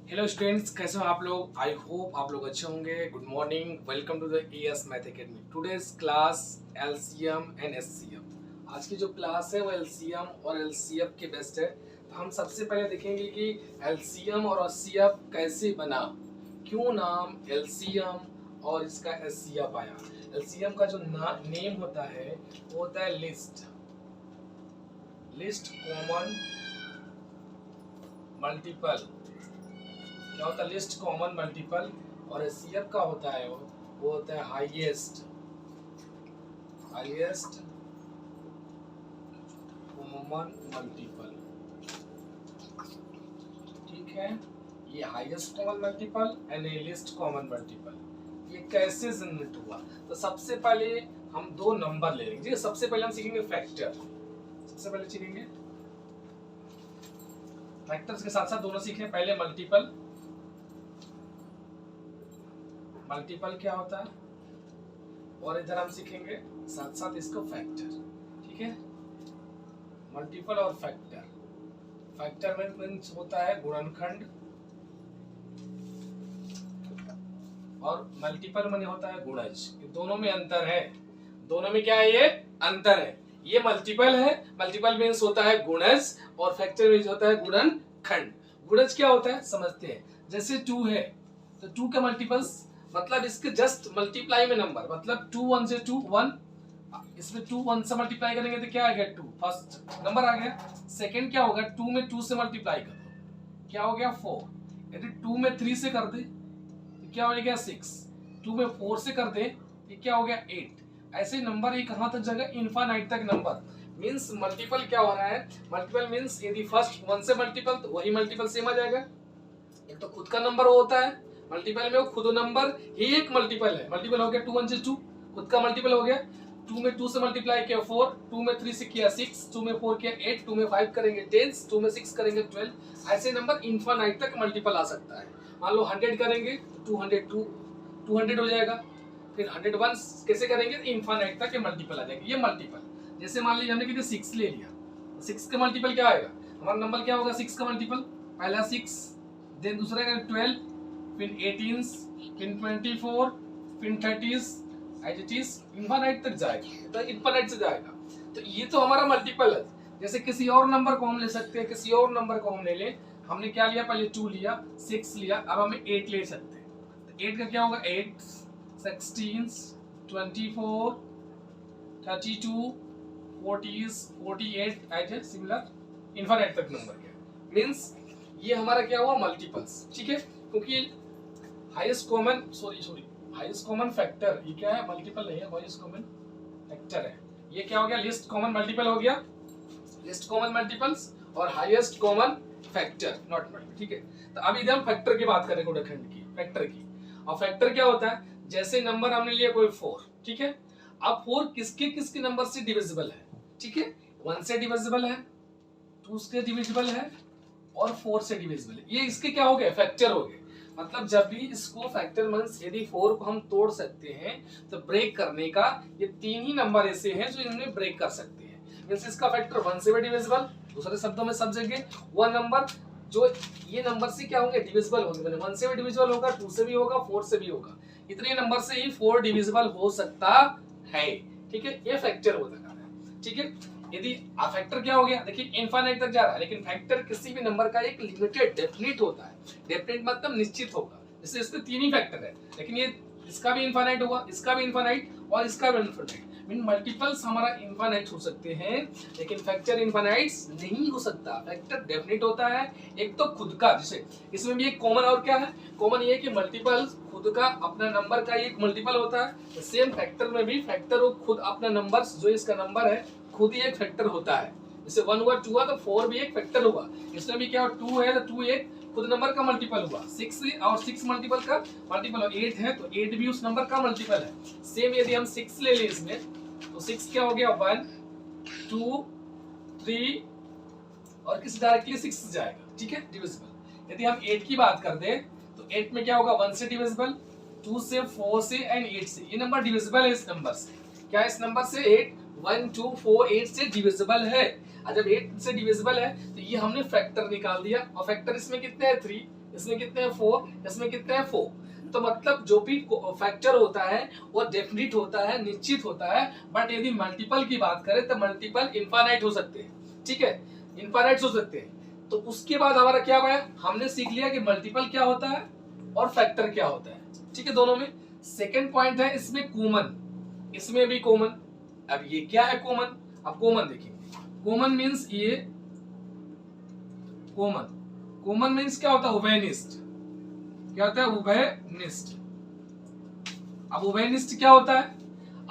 Hello students, कैसे हो आप लोग। आई होप आप लोग अच्छे होंगे। Good morning, welcome to the AS math academy. Today's class LCM and HCF. आज की जो क्लास है वो एलसीएम और एलसीएफ के बेस्ट है। तो हम सबसे पहले देखेंगे कि एलसीएम और एचसीएफ कैसे बना, क्यों नाम एलसीएम और इसका एचसीएफ आया। एलसीएम का जो नेम होता है वो होता है लिस्ट कॉमन मल्टीपल। क्या होता है लिस्ट कॉमन मल्टीपल। और एचसीएफ का होता है वो होता है हाईएस्ट कॉमन मल्टीपल। ठीक है, ये हाईएस्ट कॉमन मल्टीपल एंड ये लिस्ट कॉमन मल्टीपल। ये कैसे जनरेट हुआ, तो सबसे पहले हम दो नंबर ले लेंगे। सबसे पहले हम सीखेंगे फैक्टर। सबसे पहले सीखेंगे फैक्टर्स के साथ साथ दोनों सीखें। पहले मल्टीपल क्या होता है, और इधर हम सीखेंगे साथ साथ इसको फैक्टर। ठीक है, मल्टीपल और फैक्टर मीन्स होता है गुणनखंड, और मल्टीपल माने होता है गुणज। दोनों में अंतर है। दोनों में क्या है, ये अंतर है। ये मल्टीपल है, मल्टीपल मीन्स होता है गुणज, और फैक्टर मीन्स होता है गुणनखंड। गुणज क्या होता है समझते हैं। जैसे 2 है तो 2 का मल्टीपल्स मतलब इसके जस्ट मल्टीप्लाई में नंबर, मतलब 2 1 से 2 1, इसमें 2 1 से मल्टीप्लाई करेंगे तो क्या आ गया 2, फर्स्ट नंबर आ गया। सेकंड क्या होगा, 2 में 2 से मल्टीप्लाई कर दो, क्या हो गया 4। यदि 2 में 3 से कर दे तो क्या हो गया 6। 2 में 4 से कर दे तो क्या हो गया 8। ऐसे नंबर ये कहां तक जाएगा, इनफाइनाइट तक नंबर। मींस मल्टीपल क्या हो रहा है, मल्टीपल मींस यदि फर्स्ट 1 से मल्टीपल तो वही मल्टीपल सेम आ जाएगा। एक तो खुद का नंबर होता है, मल्टीपल में वो खुद नंबर ही एक मल्टीपल है। मल्टीपल हो गया 2 1 से 2, खुद का मल्टीपल हो गया। 2 में 2 से मल्टीप्लाई किया 4, 2 में 3 से किया 6, 2 में 4 किया 8, 2 में 5 करेंगे 10, 2 में 6 करेंगे 12। ऐसे नंबर इनफाइनाइट तक मल्टीपल आ सकता है। मान लो 100 करेंगे तो 200 हो जाएगा। फिर 101 कैसे करेंगे, इनफाइनाइट तक मल्टीपल आ जाएगा। ये मल्टीपल। जैसे मान लीजिए हमने 6 ले लिया, 6 का मल्टीपल क्या आएगा, हमारा नंबर क्या होगा 6 का मल्टीपल, पहला 6, देन दूसरा 12, फिर 18, फिर 24, फिर 30, एज इट इज इनफाइनाइट तक जाएगा, तो इनफाइनाइट से जाएगा। तो ये तो हमारा मल्टीपल है। जैसे किसी और नंबर को हम ले सकते हैं, किसी और नंबर को हम ले लें। हमने क्या लिया, पहले 2 लिया, 6 लिया, अब हमें 8 ले सकते हैं। तो 8 का क्या होगा, 8 16 24 32 40 48 एज सिमिलर इनफाइनाइट तक नंबर क्या मींस ये हमारा क्या हुआ मल्टीपल्स। ठीक है, क्योंकि हाईएस्ट कॉमन फैक्टर ये क्या है, मल्टीपल नहीं है, हाईएस्ट कॉमन फैक्टर है। ये क्या हो गया, लिस्ट कॉमन मल्टीपल हो गया, लिस्ट कॉमन मल्टीपल्स और highest common factor not multiple. ठीक है, तो अब इधर हम फैक्टर की बात करें, गुणनखंड की, फैक्टर की। और फैक्टर क्या होता है, जैसे नंबर हमने लिया कोई 4, ठीक है। अब 4 किसके नंबर से डिविजिबल है, ठीक है, 1 से डिविजिबल है, 2 से डिविजिबल है और 4 से डिविजिबल है। ये इसके क्या हो गए, फैक्टर हो गए। मतलब जब भी इसको फैक्टर मींस यदि 4 को हम तोड़ सकते हैं तो ब्रेक करने का ये 3 ही नंबर ऐसे हैं जो इनमें ब्रेक कर सकते हैं। मींस इसका फैक्टर 1 से भी डिविजिबल, दूसरे शब्दों में सब जगह वह नंबर जो ये नंबर से क्या होंगे, डिविजिबल होंगे। मैंने 1 से भी डिविजिबल होगा, 2 से भी होगा, 4 से भी होगा। इतने नंबर से ही 4 डिविजिबल हो सकता है। ठीक है, ये फैक्टर होता है। ठीक है, यदि फैक्टर क्या हो गया, देखिए इनफाइनाइट तक जा रहा है, लेकिन फैक्टर किसी भी नंबर का एक लिमिटेड डेफिनिट होता है। डेफिनिट मतलब निश्चित होगा। जैसे इसमें 3 ही फैक्टर है, लेकिन ये इसका भी इनफाइनाइट होगा, इसका भी इनफाइनाइट और इसका भी इनफाइनाइट। मीन मल्टीपल्स हमारा इनफाइनाइट हो सकते हैं, लेकिन फैक्टर इनफाइनाइट नहीं हो सकता। फैक्टर डेफिनिट होता है। एक तो खुद का, जैसे इसमें भी एक कॉमन और क्या है, कॉमन ये कि मल्टीपल खुद का अपना नंबर का एक मल्टीपल होता है। सेम फैक्टर में भी फैक्टर वो खुद अपना नंबर जो इसका नंबर है खुद ही एक फैक्टर होता है। जैसे 1 हुआ, 2 हुआ तो 4 भी एक फैक्टर हुआ। इसमें भी क्या हुआ, 2 है तो 2 एक खुद नंबर का मल्टीपल हुआ। 6 और 6 मल्टीपल का मल्टीपल हुआ। 8 है तो 8 भी उस नंबर का मल्टीपल है। सेम यदि हम 6 ले लें इसमें तो 6 क्या हो गया, 1 2 3 और किस डायरेक्टली 6 जाएगा। ठीक है, डिविजिबल। यदि हम 8 की बात कर दें तो 8 में क्या होगा, 1 से डिविजिबल, 2 से, 4 से एंड 8 से। ये नंबर डिविजिबल है इस नंबर से। क्या इस नंबर से 8 1 2 4 8 से डिविजिबल है। जब 8 से डिविजिबल है तो ये हमने फैक्टर निकाल दिया। और फैक्टर इसमें कितने हैं, 3, इसमें कितने हैं 4, इसमें कितने हैं 4। तो मतलब जो भी फैक्टर होता है वो डेफिनिट होता है, निश्चित होता है, बट यदि मल्टीपल की बात करें तो मल्टीपल इनफाइनाइट हो सकते हैं, ठीक है, इनफाइनाइट हो सकते हैं। तो उसके बाद हमारा क्या हुआ, हमने सीख लिया कि मल्टीपल क्या होता है और फैक्टर क्या होता है, ठीक है, दोनों में। सेकेंड पॉइंट है इसमें कॉमन, इसमें भी कॉमन। अब ये क्या है कॉमन, अब कॉमन देखेंगे। कॉमन मीन्स ये कॉमन मीन्स क्या होता है, उभयनिष्ठ। क्या होता है, उभयनिष्ठ। अब उभयनिष्ठ क्या होता है,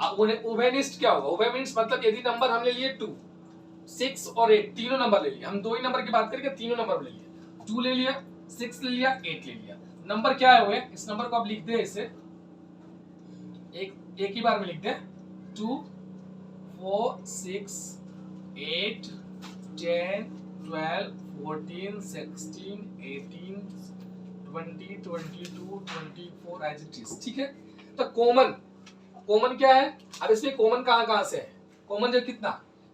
अब उभयनिष्ठ क्या होगा, उभय मीन्स मतलब यदि नंबर हमने लिए 2, 6 और 8 तीनों नंबर ले लिया, हम दो ही नंबर की बात करेंगे, तीनों नंबर ले लिया, 2 ले लिया, 6 ले लिया, 8 ले लिया, नंबर क्या है हुए, इस नंबर को आप लिख दे, इसे एक ही बार में लिख दे, 2 4 6 8 10 12 14 16 18 20 22 24 एज इट इज, ठीक है। तो कॉमन क्या है, अब इसमें कॉमन कहां से है, कॉमन जो कितना,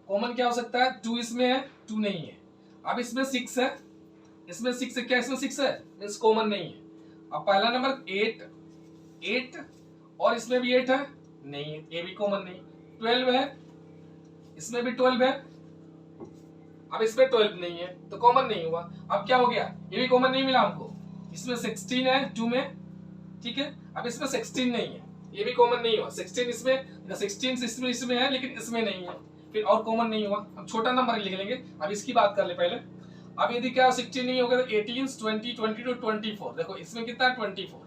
कॉमन क्या हो सकता है, 2 इसमें है, 2 नहीं है। अब इसमें 6 है, इसमें 6 है, क्या इसमें 6 है, मींस कॉमन नहीं है। अब पहला नंबर 8 और इसमें भी 8 है, नहीं है, ये भी कॉमन नहीं। 12 है, इसमें भी 12 है, अब इसमें 12 नहीं है तो कॉमन नहीं हुआ। अब क्या हो गया, ये भी कॉमन नहीं मिला हमको, इसमें 16 है 2 में, ठीक है, अब इसमें 16 नहीं है, ये भी कॉमन नहीं हुआ। 16 इसमें है लेकिन इसमें नहीं है, फिर और कॉमन नहीं हुआ। हम छोटा नंबर लिख लेंगे, अब इसकी बात कर ले पहले। अब यदि क्या 16 नहीं होगा तो 18 20 22 24, देखो इसमें कितना है 24,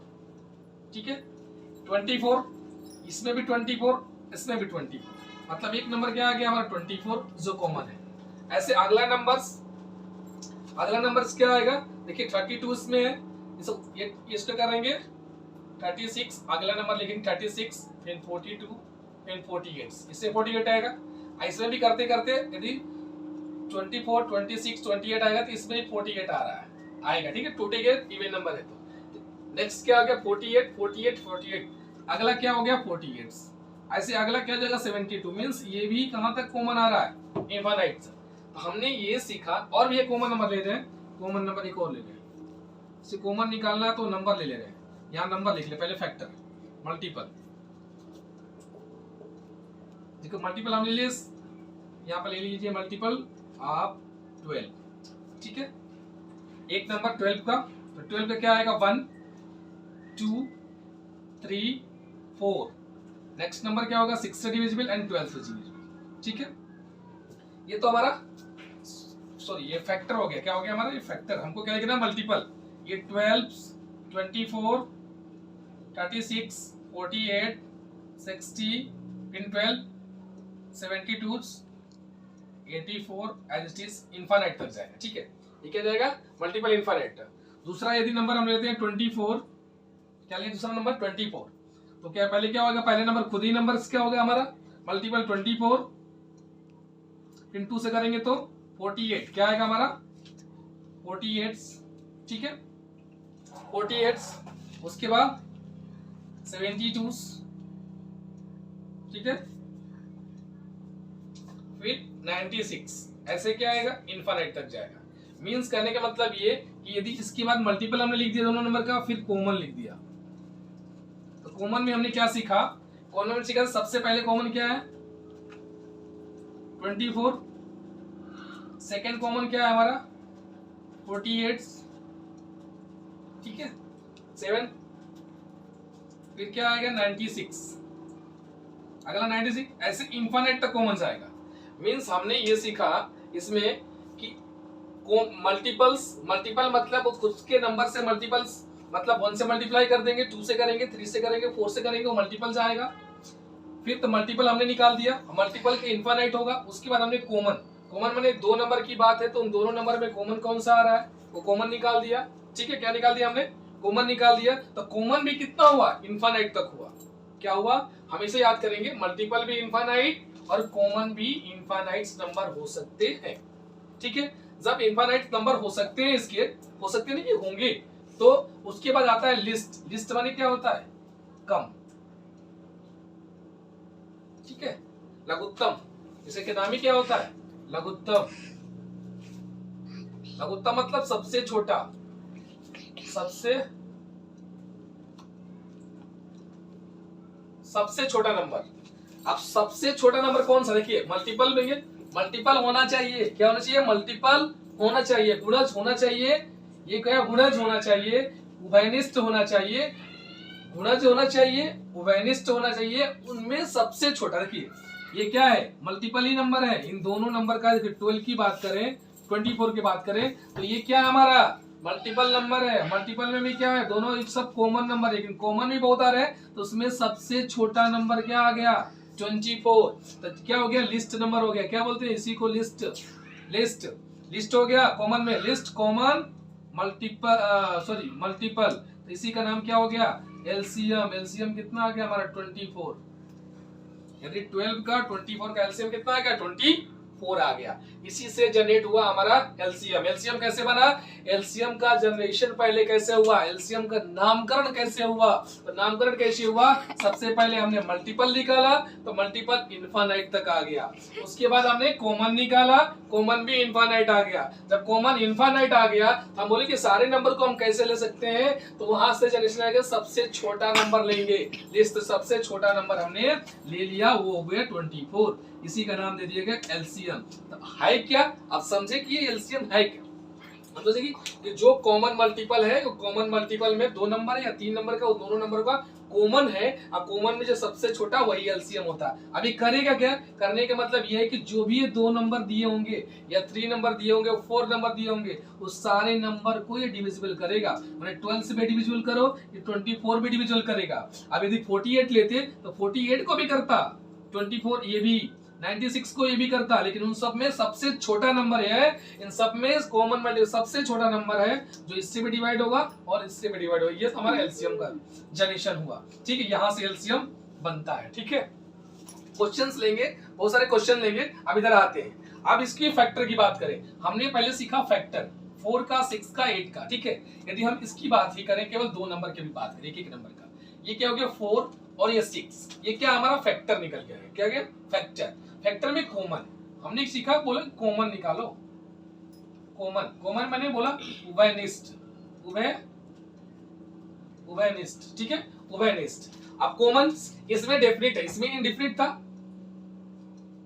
ठीक है, 24, इसमें भी 24, इसमें भी 24, मतलब एक नंबर क्या आ गया हमारा 24 जो कॉमन है। ऐसे अगला नंबर्स क्या आएगा, देखिए 32 इसमें है, इसको करेंगे 36, अगला नंबर लिखेंगे 36, फिर 42, फिर 48, इससे 48 आएगा। इसमें भी करते करते यदि 24 26 28 आएगा तो इसमें 48 आ रहा है, आएगा, ठीक है, टूटेगा, इवन नंबर है। तो नेक्स्ट क्या हो गया 48 48 48, अगला क्या हो गया 48, ऐसे अगला क्या जाएगा 72, मींस ये भी कहां तक कॉमन आ रहा है, इनफाइनाइट। तो हमने ये सीखा, और भी एक कॉमन नंबर ले रहे हैं, कॉमन नंबर एक और ले रहे हैं, इसे कॉमन निकालना है तो नंबर ले रहे हैं, यहाँ नंबर लिख ले पहले, फैक्टर मल्टीपल, देखो मल्टीपल हमने ले, यहाँ पर ले लीजिए मल्टीपल आप 12, ठीक है, एक नंबर 12 का, तो 12 का क्या आएगा 1 2 3 4, नेक्स्ट नंबर क्या होगा 6 से डिविजिबल एंड 12 से डिविजिबल, ठीक है। ये तो हमारा सॉरी ये फैक्टर हो गया, क्या हो गया हमारा ये फैक्टर। हमको क्या लिखना मल्टीपल, ये 12 24 36 48 60 फिर 12 72 84 एज इट इज इनफाइनाइट तक जाएगा, ठीक है, ये क्या जाएगा मल्टीपल इनफाइनाइट। दूसरा यदि नंबर हम लेते हैं 24, क्या लिया दूसरा नंबर 24, तो क्या पहले क्या होगा, पहले नंबर खुद ही नंबर क्या होगा हमारा मल्टीपल 24, फिर 2 से करेंगे तो 48, क्या आएगा हमारा 48, ठीक है, 48, उसके बाद 72, ठीक है, फिर 96, ऐसे क्या आएगा इनफाइनाइट तक जाएगा। मींस कहने का मतलब ये कि यदि इसके बाद मल्टीपल हमने लिख दिया दोनों नंबर का, फिर कॉमन लिख दिया, तो कॉमन में हमने क्या सीखा, कॉमन में सीखा सबसे पहले कॉमन क्या है 24, सेकेंड कॉमन क्या है हमारा 48, ठीक है, 7, फिर क्या आएगा 96, अगला 96, ऐसे इनफाइनाइट तक कॉमन आएगा। मींस हमने ये सीखा इसमें कि मल्टीपल मतलब खुद के नंबर से मल्टीपल्स, मतलब 1 से मल्टीप्लाई कर देंगे, 2 से करेंगे, 3 से करेंगे, 4 से करेंगे, वो मल्टीपल जाएगा। फिर तो मल्टीपल हमने निकाल दिया, मल्टीपल के इनफाइनाइट होगा। उसके बाद हमने कॉमन मैंने दो नंबर की बात है तो उन दोनों नंबर में कॉमन कौन सा आ रहा है, वो कॉमन निकाल दिया, ठीक है, क्या निकाल दिया हमने कॉमन निकाल दिया। तो कॉमन भी कितना हुआ इनफाइनाइट तक हुआ, क्या हुआ हमेशा याद करेंगे, मल्टीपल भी इनफाइनाइट और कॉमन भी इनफाइनाइट नंबर हो सकते हैं, ठीक है। जब इनफाइनाइट नंबर हो सकते हैं, इसके हो सकते नहीं होंगे, तो उसके बाद आता है लिस्ट। लिस्ट माने क्या होता है कम, ठीक है, लघुत्तम, इसे के नाम ही क्या होता है लघुत्तम। लघुत्तम मतलब सबसे छोटा, सबसे छोटा नंबर। अब सबसे छोटा नंबर कौन सा, देखिए मल्टीपल में ये मल्टीपल होना चाहिए, क्या होना चाहिए, मल्टीपल होना चाहिए, गुणज होना चाहिए, ये क्या गुणज होना चाहिए, उभयनिष्ठ होना चाहिए, गुणज होना चाहिए, उभयनिष्ठ होना चाहिए, उनमें सबसे छोटा। देखिए ये क्या है, मल्टीपल ही नंबर है इन दोनों नंबर का। 12 की बात करें, 24 की बात करें, तो ये क्या है हमारा मल्टीपल नंबर है। मल्टीपल में भी क्या है, दोनों एक सब कॉमन नंबर है, लेकिन कॉमन भी बहुत आ रहे हैं, तो उसमें सबसे छोटा नंबर क्या आ गया, 24। तो क्या हो गया, लिस्ट नंबर हो गया। क्या बोलते हैं इसी को, लिस्ट। लिस्ट लिस्ट हो गया कॉमन में, लिस्ट कॉमन मल्टीपल, तो इसी का नाम क्या हो गया, एलसीएम। एलसीएम कितना आ गया हमारा, 24। यदि 12 का 24 का एलसीएम कितना आ गया, 24 आ गया। इसी से जनरेट हुआ हमारा एलसीएम। एलसीएम कैसे बना, एलसीएम का जनरेशन पहले कैसे हुआ, एलसीएम का नामकरण कैसे हुआ, तो नामकरण कैसे हुआ, सबसे पहले हमने मल्टीपल निकाला, तो मल्टीपल इनफाइनाइट तक आ गया। उसके बाद हमने कॉमन निकाला, कॉमन भी इनफाइनाइट आ गया। जब कॉमन इनफाइनाइट आ गया, हम बोले कि सारे नंबर को हम कैसे ले सकते हैं, तो वहां से जनरेशन आएगा, सबसे छोटा नंबर लेंगे। लिस्ट सबसे छोटा नंबर हमने ले लिया, वो हो गया 24। इसी का नाम दे दिया गया एलसीएम। तो है क्या, आप समझे कि ये एलसीएम है क्या। हम सोचे कि जो कॉमन मल्टीपल है, कॉमन मल्टीपल में 2 नंबर है या 3 नंबर का, वो दोनों नंबर का कॉमन है, और कॉमन में जो सबसे छोटा वही एलसीएम होता है। अभी करेगा क्या, करने का मतलब यह है कि जो भी ये 2 नंबर दिए होंगे या 3 नंबर दिए होंगे, 4 नंबर दिए होंगे, उस सारे नंबर को ये डिविजिबल करेगा। मैंने 12 से भी डिविजिबल करो, ये 24 भी डिविजिबल करेगा। अब यदि 48 लेते तो 48 को भी करता, 24 ये भी, 96 को ये भी करता, लेकिन उन सब में सबसे छोटा नंबर है, इन सब में कॉमन मल्टीपल सबसे छोटा नंबर है, जो इससे भी डिवाइड होगा और इससे भी डिवाइड होगा। ये हमारा एलसीएम का जनरेशन हुआ, ठीक है, यहां से एलसीएम बनता है। ठीक है, क्वेश्चंस लेंगे, बहुत सारे क्वेश्चन लेंगे। अब इधर आते हैं, अब इसकी फैक्टर की बात करें। हमने पहले सीखा फैक्टर 4 का, 6 का, 8 का, ठीक है। यदि हम इसकी बात ही करें, केवल 2 नंबर की भी बात करें, एक नंबर का, ये क्या हो गया 4 और ये 6, ये क्या हमारा फैक्टर निकल गया है। क्या गया, फैक्टर। फैक्टर में कॉमन हमने सीखा, बोला कॉमन निकालो। कॉमन, कॉमन मैंने बोला उभयनिष्ठ, उभयनिष्ठ, ठीक है, उभयनिष्ठ। अब कॉमन इसमें डेफिनिट है, इसमें इनडेफिनिट था,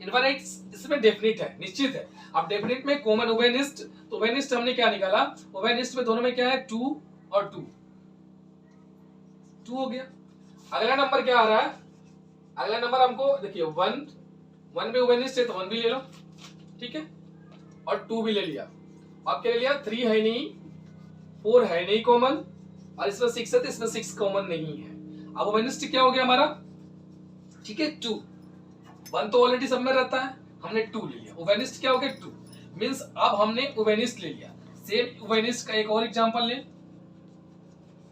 इनफाइनाइट इसमें डेफिनिट है, निश्चित है। अब डेफिनिट में कॉमन उभयनिष्ठ, तो उभयनिष्ठ हमने क्या निकाला, उभयनिष्ठ में दोनों में क्या है, 2 और 2, 2 हो गया। अगला नंबर क्या आ रहा है, अगला नंबर हमको देखिए 1 भी उभयनिष्ठ है, तो 1 भी ले लो, ठीक है, और 2 भी ले लिया। अब क्या ले लिया, 3 है नहीं, 4 है नहीं कॉमन, और इसमें 6 है, तो इसमें 6 कॉमन नहीं है। अब उभयनिष्ठ क्या हो गया हमारा, ठीक है, 2, 1 तो ऑलरेडी सब में रहता है, हमने 2 ले लिया। उभयनिष्ठ क्या हो गया, 2 मींस अब हमने उभयनिष्ठ ले लिया। सेम उभयनिष्ठ का एक और एग्जांपल ले,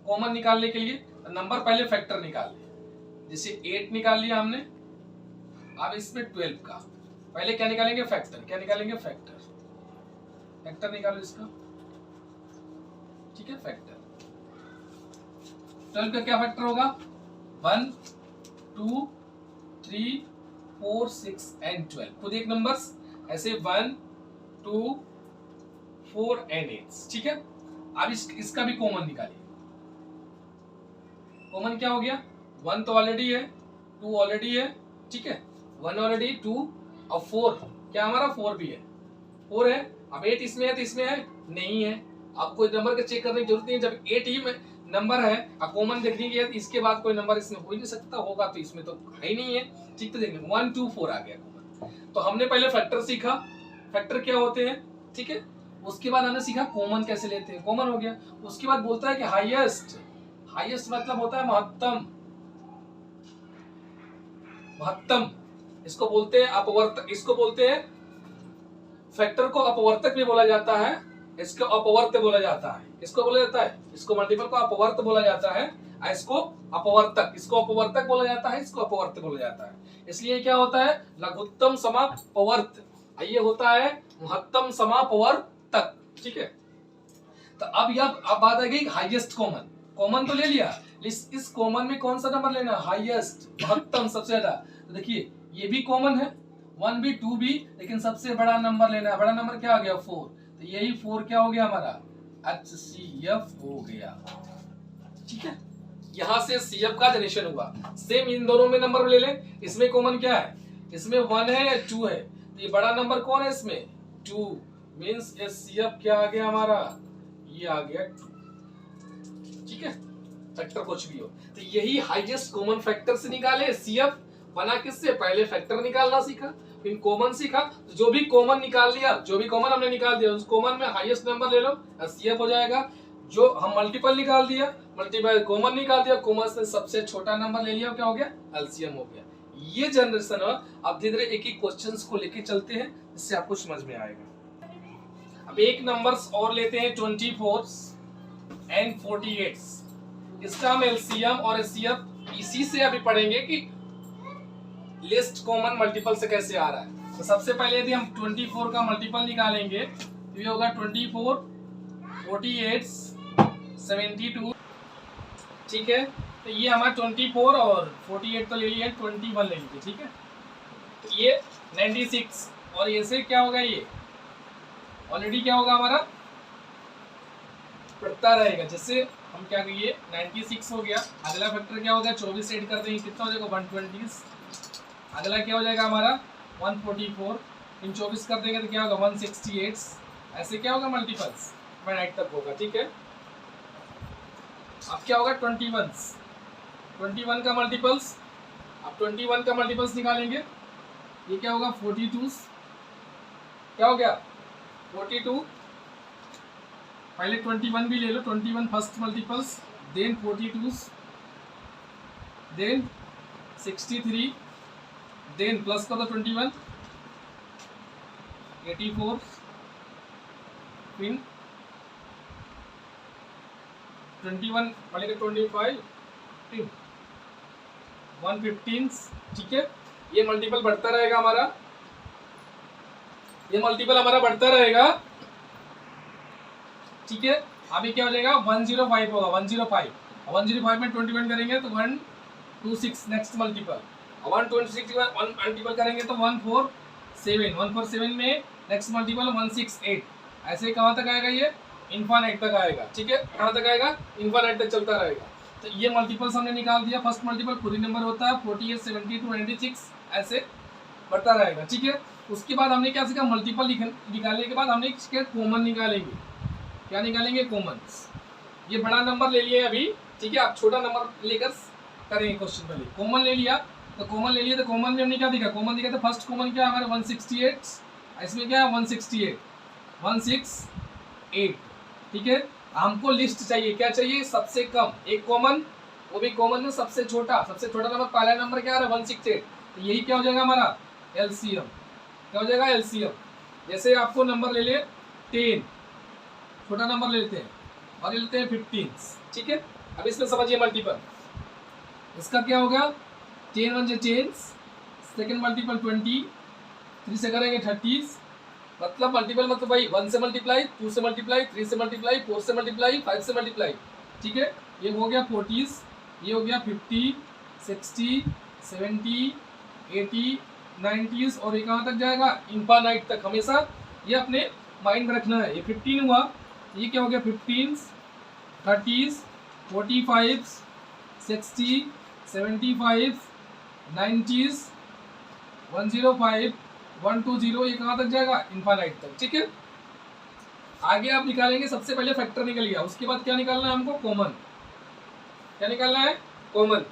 कॉमन निकालने के लिए नंबर पहले फैक्टर निकाल ले, जैसे 8 निकाल लिया हमने। अब इसमें 12 का पहले क्या निकालेंगे, फैक्टर। क्या निकालेंगे, फैक्टर। फैक्टर निकालो इसका, ठीक है, फैक्टर। 12 का क्या फैक्टर होगा, 1 2 3 4 6 एंड 12, खुद एक नंबर्स ऐसे 1 2 4 एंड 8, ठीक है। अब इसका भी कॉमन निकालिए। कॉमन क्या हो गया, 1 तो ऑलरेडी है, 2 ऑलरेडी है, ठीक है, 1 ऑलरेडी, 2 और 4, क्या हमारा 4 भी है, 4 है। अब 8 इसमें है, तो इसमें है नहीं है, आपको नंबर का चेक करने की जरूरत नहीं है। जब 8 ही में नंबर है, अब कॉमन देखने की है, इसके बाद कोई नंबर इसमें हो ही नहीं सकता, होगा तो इसमें तो है ही नहीं है, ठीक। तो देखिए 1 2 4 आ गया कॉमन। तो हमने पहले फैक्टर सीखा, फैक्टर क्या होते हैं, ठीक है। उसके बाद हमने सीखा कॉमन कैसे लेते हैं, कॉमन हो गया। उसके बाद बोलता है कि हाईएस्ट, हाईएस्ट मतलब होता है महत्तम, महत्तम, इसको बोलते हैं अपवर्तक, इसको बोलते हैं फैक्टर को अपवर्तक भी बोला जाता है, इसको अपवर्त बोला जाता है। इसको बोला जाता है, इसको मल्टीपल को अपवर्त बोला जाता है, इसको अपवर्तक, इसको अपवर्तक बोला जाता है, इसको अपवर्त बोला जाता है। इसलिए क्या होता है, लघुत्तम समापवर्त, ये होता है महत्तम समापवर्तक, ठीक है। तो अब बात आ गई हाईएस्ट कॉमन। कॉमन तो ले लिया, इस कॉमन में कौन सा नंबर लेना, हाईएस्ट, महत्तम, सबसे ज्यादा। तो देखिए ये भी कॉमन है, 1 भी 2 भी, लेकिन सबसे बड़ा नंबर लेना है। बड़ा नंबर क्या आ गया, 4, तो यही 4 क्या हो गया हमारा HCF हो गया। ठीक है, यहां से CF का जनरेशन हुआ। सेम इन दोनों में नंबर ले लें। इसमें कॉमन क्या है, इसमें 1 है या 2 है, तो ये बड़ा नंबर कौन है इसमें, 2 मींस HCF क्या आ गया हमारा, ये आ गया 2। ठीक है, फैक्टर कुछ भी हो, तो यही हाईएस्ट कॉमन फैक्टर से निकाले HCF बना। किससे, पहले फैक्टर निकालना सीखा, फिर कॉमन सीखा, तो जो भी कॉमन निकाल लिया, जो भी कॉमन हमने निकाल दिया, उस कॉमन में हाईएस्ट नंबर ले लो, HCF हो जाएगा। जो हम मल्टीपल निकाल दिया, मल्टीपल कॉमन निकाल दिया, कॉमन से सबसे छोटा नंबर ले लिया, क्या हो गया, LCM हो गया। ये जनरेशन है। अब धीरे धीरे एक एक क्वेश्चंस को लेके चलते हैं, इससे आपको समझ में आएगा। अब एक नंबर्स और लेते हैं, 24 and 48। इसका हम LCM और HCF इसी से अभी पढ़ेंगे कि लिस्ट कॉमन मल्टीपल से कैसे आ रहा है। तो सबसे पहले यदि हम 24 का मल्टीपल निकालेंगे तो ये होगा 24, 48, 72। ठीक है, तो ये हमारा 24 और 48 तो ले लिया, 21 ले लीजिए। ठीक है, तो ये 96 और ये से क्या होगा, ये ऑलरेडी क्या होगा हमारा बढ़ता रहेगा। जैसे हम क्या करिए, 96 हो गया, अगला फैक्टर क्या होगा, 24 ऐड कर देंगे, कितना हो जाएगा 120। अगला क्या हो जाएगा हमारा 144, इन 24 कर देंगे तो क्या होगा 168। ऐसे क्या होगा मल्टीपल्स 8 तक होगा। ठीक है, अब क्या होगा 21 का मल्टीपल्स। अब 21 का मल्टीपल्स निकालेंगे, ये क्या होगा 42, क्या हो गया 42। पहले 21 भी ले लो, 21 first multiples, then 42, then 63, then plus कर दो 21, 84, फिर 21 पहले 25, फिर 115। ठीक है, ये मल्टीपल बढ़ता रहेगा हमारा, ये मल्टीपल हमारा बढ़ता रहेगा। ठीक है, अभी क्या हो जाएगा 105 होगा, 105 में 21 करेंगे तो 126 नेक्स्ट मल्टीपल, 126 मल्टीपल करेंगे तो 147 में नेक्स्ट मल्टीपल 168। ऐसे कहाँ तक आएगा, ये इनफाइनाइट तक आएगा। ठीक है, कहाँ तक आएगा, इनफाइनाइट तक चलता रहेगा। तो ये मल्टीपल्स हमने निकाल दिया। फर्स्ट मल्टीपल खुद ही नंबर होता है, 48, 72, 96 ऐसे बढ़ता रहेगा। ठीक है, उसके बाद हमने क्या सीखा, मल्टीपल निकालने के बाद हमने इसके कॉमन निकालेंगे। क्या निकालेंगे, कॉमन। ये बड़ा नंबर ले लिया अभी। ठीक है, आप छोटा नंबर लेकर करेंगे क्वेश्चन पहले। कॉमन ले लिया तो कॉमन में हमने क्या दिखा, कॉमन दिखा तो फर्स्ट कॉमन क्या हमारा 168, इसमें क्या है 168। ठीक है, हमको लिस्ट चाहिए, क्या चाहिए, सबसे कम एक कॉमन, वो भी कॉमन में सबसे छोटा नंबर, पहला नंबर क्या आ रहा है 168। तो यही क्या हो जाएगा हमारा LCM। क्या हो जाएगा LCM। जैसे आपको नंबर ले ले 10, छोटा नंबर ले लेते हैं, और ले लेते हैं 15। ठीक है, अब इसमें समझिए मल्टीपल, इसका क्या होगा 10 1 10, सेकेंड मल्टीपल 20, 3 से करेंगे 30। मतलब मल्टीपल मतलब भाई 1 से मल्टीप्लाई, 2 से मल्टीप्लाई, 3 से मल्टीप्लाई, 4 से मल्टीप्लाई, 5 से मल्टीप्लाई। ठीक है, ये हो गया 40, ये हो गया 50, 60, 70, 80, 90 और ये कहाँ तक जाएगा, इनफाइनाइट तक। हमेशा ये अपने माइंड में रखना है। ये 15 हुआ, ये क्या हो गया 15, 30, 45, 60, 75, 90, 105, 120, ये कहाँ तक जाएगा, इनफाइनाइट तक। ठीक है, आगे आप निकालेंगे, सबसे पहले फैक्टर निकल गया, उसके बाद क्या निकालना है हमको, कॉमन। क्या निकालना है, कॉमन।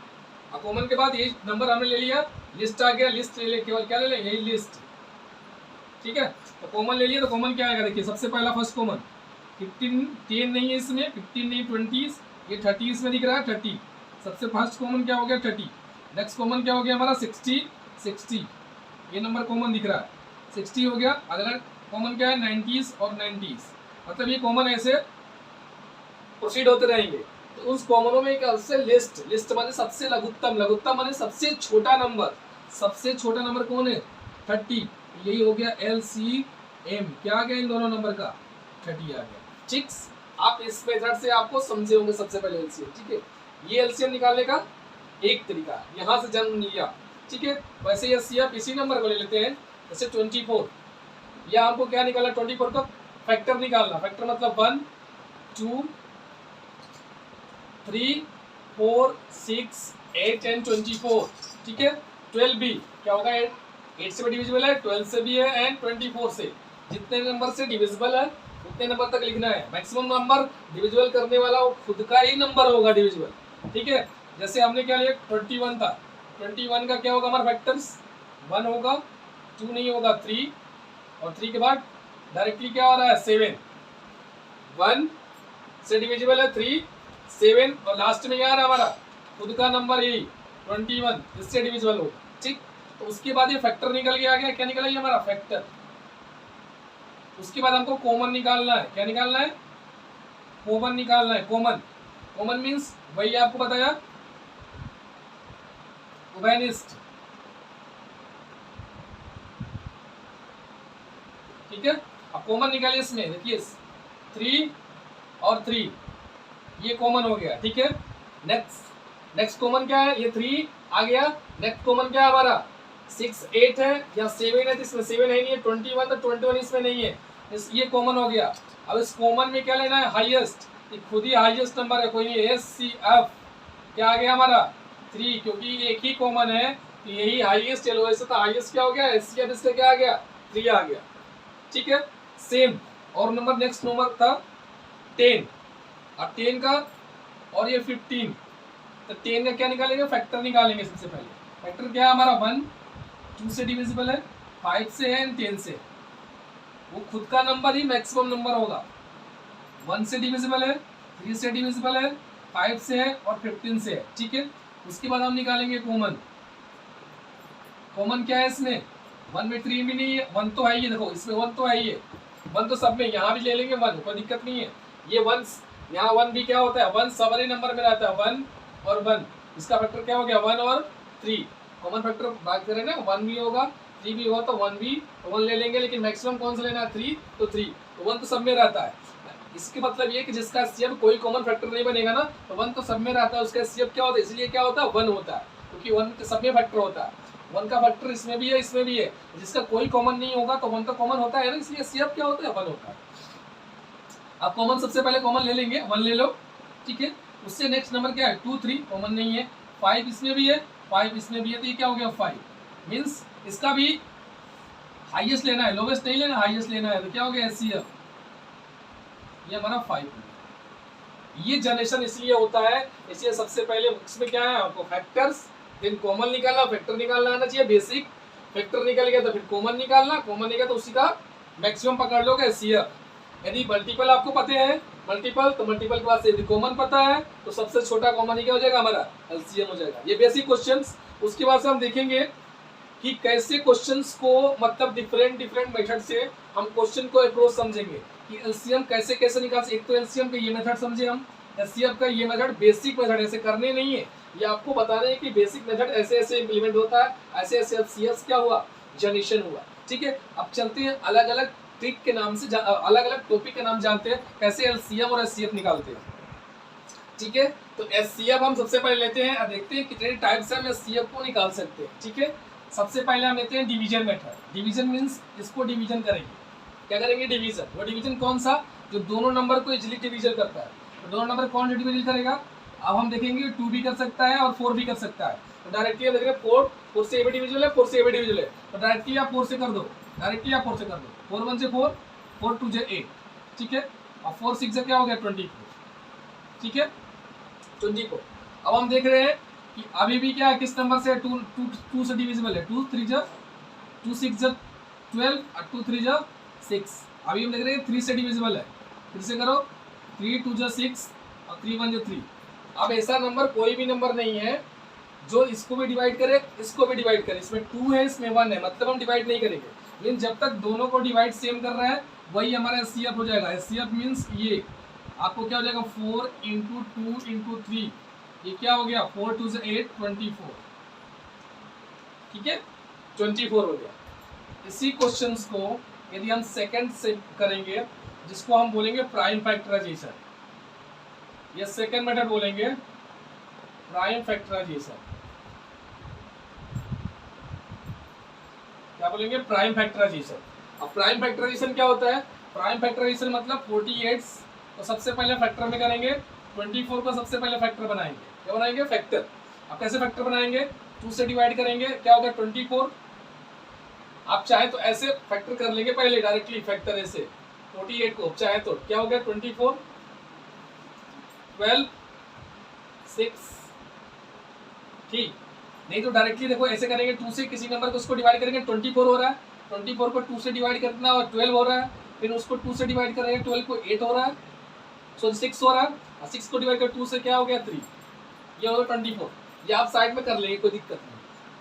और कॉमन के बाद ये नंबर हमने ले लिया, लिस्ट आ गया, लिस्ट ले ले, केवल क्या ले ले, यही लिस्ट। ठीक है, तो कॉमन ले लिया तो कॉमन क्या आएगा, देखिए सबसे पहला फर्स्ट कॉमन 15, 10 नहीं है इसमें, 15 नहीं 20, ये 30 इसमें दिख रहा है 30। सबसे फर्स्ट कॉमन क्या हो गया 30। नेक्स्ट कॉमन क्या हो गया हमारा 60, ये नंबर कॉमन दिख रहा है 60 हो गया। अगला कॉमन क्या है 90 और 90, मतलब ये कॉमन ऐसे प्रोसीड होते रहेंगे। तो उस कॉमनों में क्या उससे लिस्ट माने सबसे लघुत्तम माने सबसे छोटा नंबर कौन है 30। यही हो गया LCM। क्या आ गया इन दोनों नंबर का 30 आ गया। ठीक, आप इस मेथड से आपको समझे होंगे सबसे पहले LCM। ठीक है, ये LCM निकालने का एक तरीका, यहाँ से जन्म लिया। ठीक है, वैसे ये CF इसी नंबर को ले लेते हैं, जैसे 24, या हमको क्या निकालना 24 का फैक्टर निकालना। फैक्टर मतलब 1, 2 3 4 6 8 एंड 24, ठीक है। 12 भी क्या होगा, 8 से भी डिविजिबल है, 12 से भी है एंड 24 से। जितने नंबर से डिविजिबल है उतने नंबर तक लिखना है। मैक्सिमम नंबर डिविजिबल करने वाला वो खुद का ही नंबर होगा डिविजिबल, ठीक है। जैसे हमने क्या लिया, 21 था, 21 का क्या होगा हमारा फैक्टर्स, 1 होगा, 2 नहीं होगा, 3, और 3 के बाद डायरेक्टली क्या हो रहा है, 7। 1 से डिविजिबल है 3, 7, और लास्ट में क्या आ रहा है हमारा खुद का नंबर यही 21, इससे डिविजिबल होगा, ठीक। तो उसके बाद ये फैक्टर निकल के आ गया, क्या निकला ये हमारा फैक्टर। उसके बाद हमको कॉमन निकालना है, क्या निकालना है, कॉमन निकालना है। कॉमन, कॉमन मीन्स वही आपको बताया, उभयनिष्ठ, ठीक है। अब कॉमन निकालिए इसमें, देखिए 3 और 3 ये कॉमन हो गया, ठीक है। नेक्स्ट कॉमन क्या है, ये 3 आ गया। नेक्स्ट कॉमन क्या है हमारा, 6 8 है या 7 है, तो इसमें 7 है नहीं है, 21 तो 21 इसमें नहीं है, ये कॉमन हो गया। अब इस कॉमन में क्या लेना है, हाईएस्ट, ये खुद ही हाईएस्ट नंबर है, कोई नहीं, HCF क्या आ गया हमारा 3, क्योंकि एक ही कॉमन है तो यही हाईएस्ट है, लोएस्ट था, हाईएस्ट क्या हो गया, HCF, इससे क्या आ गया 3 आ गया, ठीक है। सेम और नंबर, नेक्स्ट नंबर था 10, अब 10 का और ये 15, तो 10 का क्या निकालेंगे, फैक्टर निकालेंगे। सबसे पहले फैक्टर क्या है हमारा, 1 2 से डिविजिबल है, 5 से है एंड 10 से, वो खुद का नंबर ही मैक्सिमम नंबर होगा। 1 से डिविजिबल है, 3 से डिविजिबल है, 5 से है और 15 से है, ठीक है। उसके बाद हम निकालेंगे कॉमन। कॉमन क्या है इसमें, 1 में 3 भी नहीं है, 1 तो है ही, देखो इसमें 1 तो है ही है, 1 तो सब में, यहाँ भी ले लेंगे 1, कोई दिक्कत नहीं है। ये 1 यहाँ 1 भी क्या होता है, 1 सवारी नंबर में रहता है, 1 और 1, इसका फैक्टर क्या हो गया 1 और 3, कॉमन फैक्टर बात करें ना, 1 भी होगा 3 भी होगा, तो 1 भी 1 ले लेंगे, लेकिन मैक्सिमम कौन सा लेना है 3, तो 3, तो 1 तो सब में रहता है। इसके मतलब ये कि जिसका HCF कोई कॉमन फैक्टर नहीं बनेगा ना, तो 1 तो सब में रहता है, उसका HCF क्या होता है, इसलिए क्या होता है 1 होता है, क्योंकि 1 सब में फैक्टर होता है। 1 का फैक्टर इसमें भी है, इसमें भी है, जिसका कोई कॉमन नहीं होगा तो 1 तो कॉमन होता है ना, इसलिए HCF क्या होता है 1 होता है। अब कॉमन सबसे पहले कॉमन ले लेंगे, 1 ले लो, ठीक है। उससे नेक्स्ट नंबर क्या है 2 3 कॉमन नहीं है, 5 इसमें भी है, 5 इसमें भी है, तो ये क्या हो गया 5, मीन्स इसका भी हाईएस्ट लेना है, लोवेस्ट नहीं लेना, हाईएस्ट लेना है, तो क्या हो गया HCF, ये हमारा 5। ये जनरेशन इसलिए होता है, इसलिए सबसे पहले इसमें क्या है आपको फैक्टर्स, फिर कॉमन निकालना, फैक्टर निकालना आना चाहिए, बेसिक फैक्टर निकल गया तो फिर कॉमन निकालना, कॉमन निकला तो उसी का मैक्सिमम पकड़ लोगे HCF। यदि मल्टीपल आपको पता है, मल्टीपल, तो मल्टीपल के बाद यदि कॉमन पता है तो सबसे छोटा कॉमन ही क्या हो जाएगा हमारा LCM हो जाएगा। ये बेसिक क्वेश्चंस। उसके बाद से हम देखेंगे कि कैसे क्वेश्चंस को मतलब डिफरेंट मेथड से हम क्वेश्चन को अप्रोच समझेंगे कि LCM कैसे कैसे निकाल सकते। एक तो LCM का ये मेथड समझे हम, HCF का ये मेथड बेसिक मेथड ऐसे करने नहीं है, ये आपको बताने हैं कि बेसिक मेथड ऐसे ऐसे इम्प्लीमेंट होता है, ऐसे ऐसे LCS क्या हुआ जनरेशन हुआ, ठीक है। अब चलते हैं अलग अलग ट्रिक के नाम से, अलग अलग टॉपिक के नाम जानते हैं कैसे LCM और HCF निकालते हैं, ठीक है। तो HCF हम सबसे पहले लेते हैं और देखते हैं कितने टाइप से हम HCF को निकाल सकते हैं, ठीक है। सबसे पहले हम लेते हैं डिवीजन मेथड। डिवीजन मीन्स इसको डिवीजन करेंगे, क्या करेंगे डिवीजन। वो डिवीजन कौन सा, जो दोनों नंबर को इजिली डिवीजन करता है। तो दोनों नंबर कौन सा डिवीजन करेगा, अब हम देखेंगे 2 भी कर सकता है और 4 भी कर सकता है। तो डायरेक्टली देख रहे हैं 4 से ए बी डिविजिबल है, 4 से ए बी डिविजिबल है, तो डायरेक्टली आप 4 से कर दो, डायरेक्टली आप 4 से कर दो। 4 1 से 4, 4 2 से 8, ठीक है। और 4 6 से क्या हो गया 24, ठीक है 24। अब हम देख रहे हैं कि अभी भी क्या है, किस नंबर से 2 से डिविजिबल है, 2 3 जा 2 6 जा 12 और 2 3 जा 6। अभी हम देख रहे हैं 3 से डिविजिबल है, 3 से करो, 3 2 जा 6 और 3 1 जा 3। अब ऐसा नंबर कोई भी नंबर नहीं है जो इसको भी डिवाइड करे, इसको भी डिवाइड करे। इसमें 2 है, इसमें 1 है, मतलब हम डिवाइड नहीं करेंगे। लेकिन जब तक दोनों को डिवाइड सेम कर रहा है वही हमारा HCF हो जाएगा। HCF मीन्स ये आपको क्या हो जाएगा 4 इंटू 2 इंटू 3, ये क्या हो गया 4 2 से 8 24, ठीक है 24 हो गया। इसी क्वेश्चंस को यदि हम सेकंड से करेंगे, जिसको हम बोलेंगे प्राइम फैक्टराइजेशन, ये सेकंड मेथड बोलेंगे प्राइम फैक्टराइजेशन। क्या बोलेंगे प्राइम फैक्टराइजेशन। अब प्राइम फैक्टराइजेशन क्या होता है, प्राइम फैक्टराइजेशन मतलब 48 तो सबसे पहले फैक्टर में करेंगे, 24 को सबसे पहले फैक्टर बनाएंगे। क्या बनाएंगे? फैक्टर। अब कैसे फैक्टर बनाएंगे? 2 से डिवाइड करेंगे, क्या होगा? 24। आप चाहे तो ऐसे फैक्टर कर लेंगे पहले डायरेक्टली, फैक्टर ऐसे 48 को चाहे तो क्या हो गया? 24, 12, 6, ठीक। नहीं तो डायरेक्टली देखो ऐसे करेंगे, 2 से किसी नंबर को उसको डिवाइड करेंगे, 24 हो रहा है, 24 को 2 से डिवाइड करना और 12 हो रहा है, फिर उसको 2 से डिवाइड करेंगे, 12 को 8 हो रहा है, सो 6 हो रहा है, और 6 को डिवाइड कर 2 से क्या हो गया? 3। ये होगा 24। ये आप साइड में कर लेंगे, कोई दिक्कत नहीं।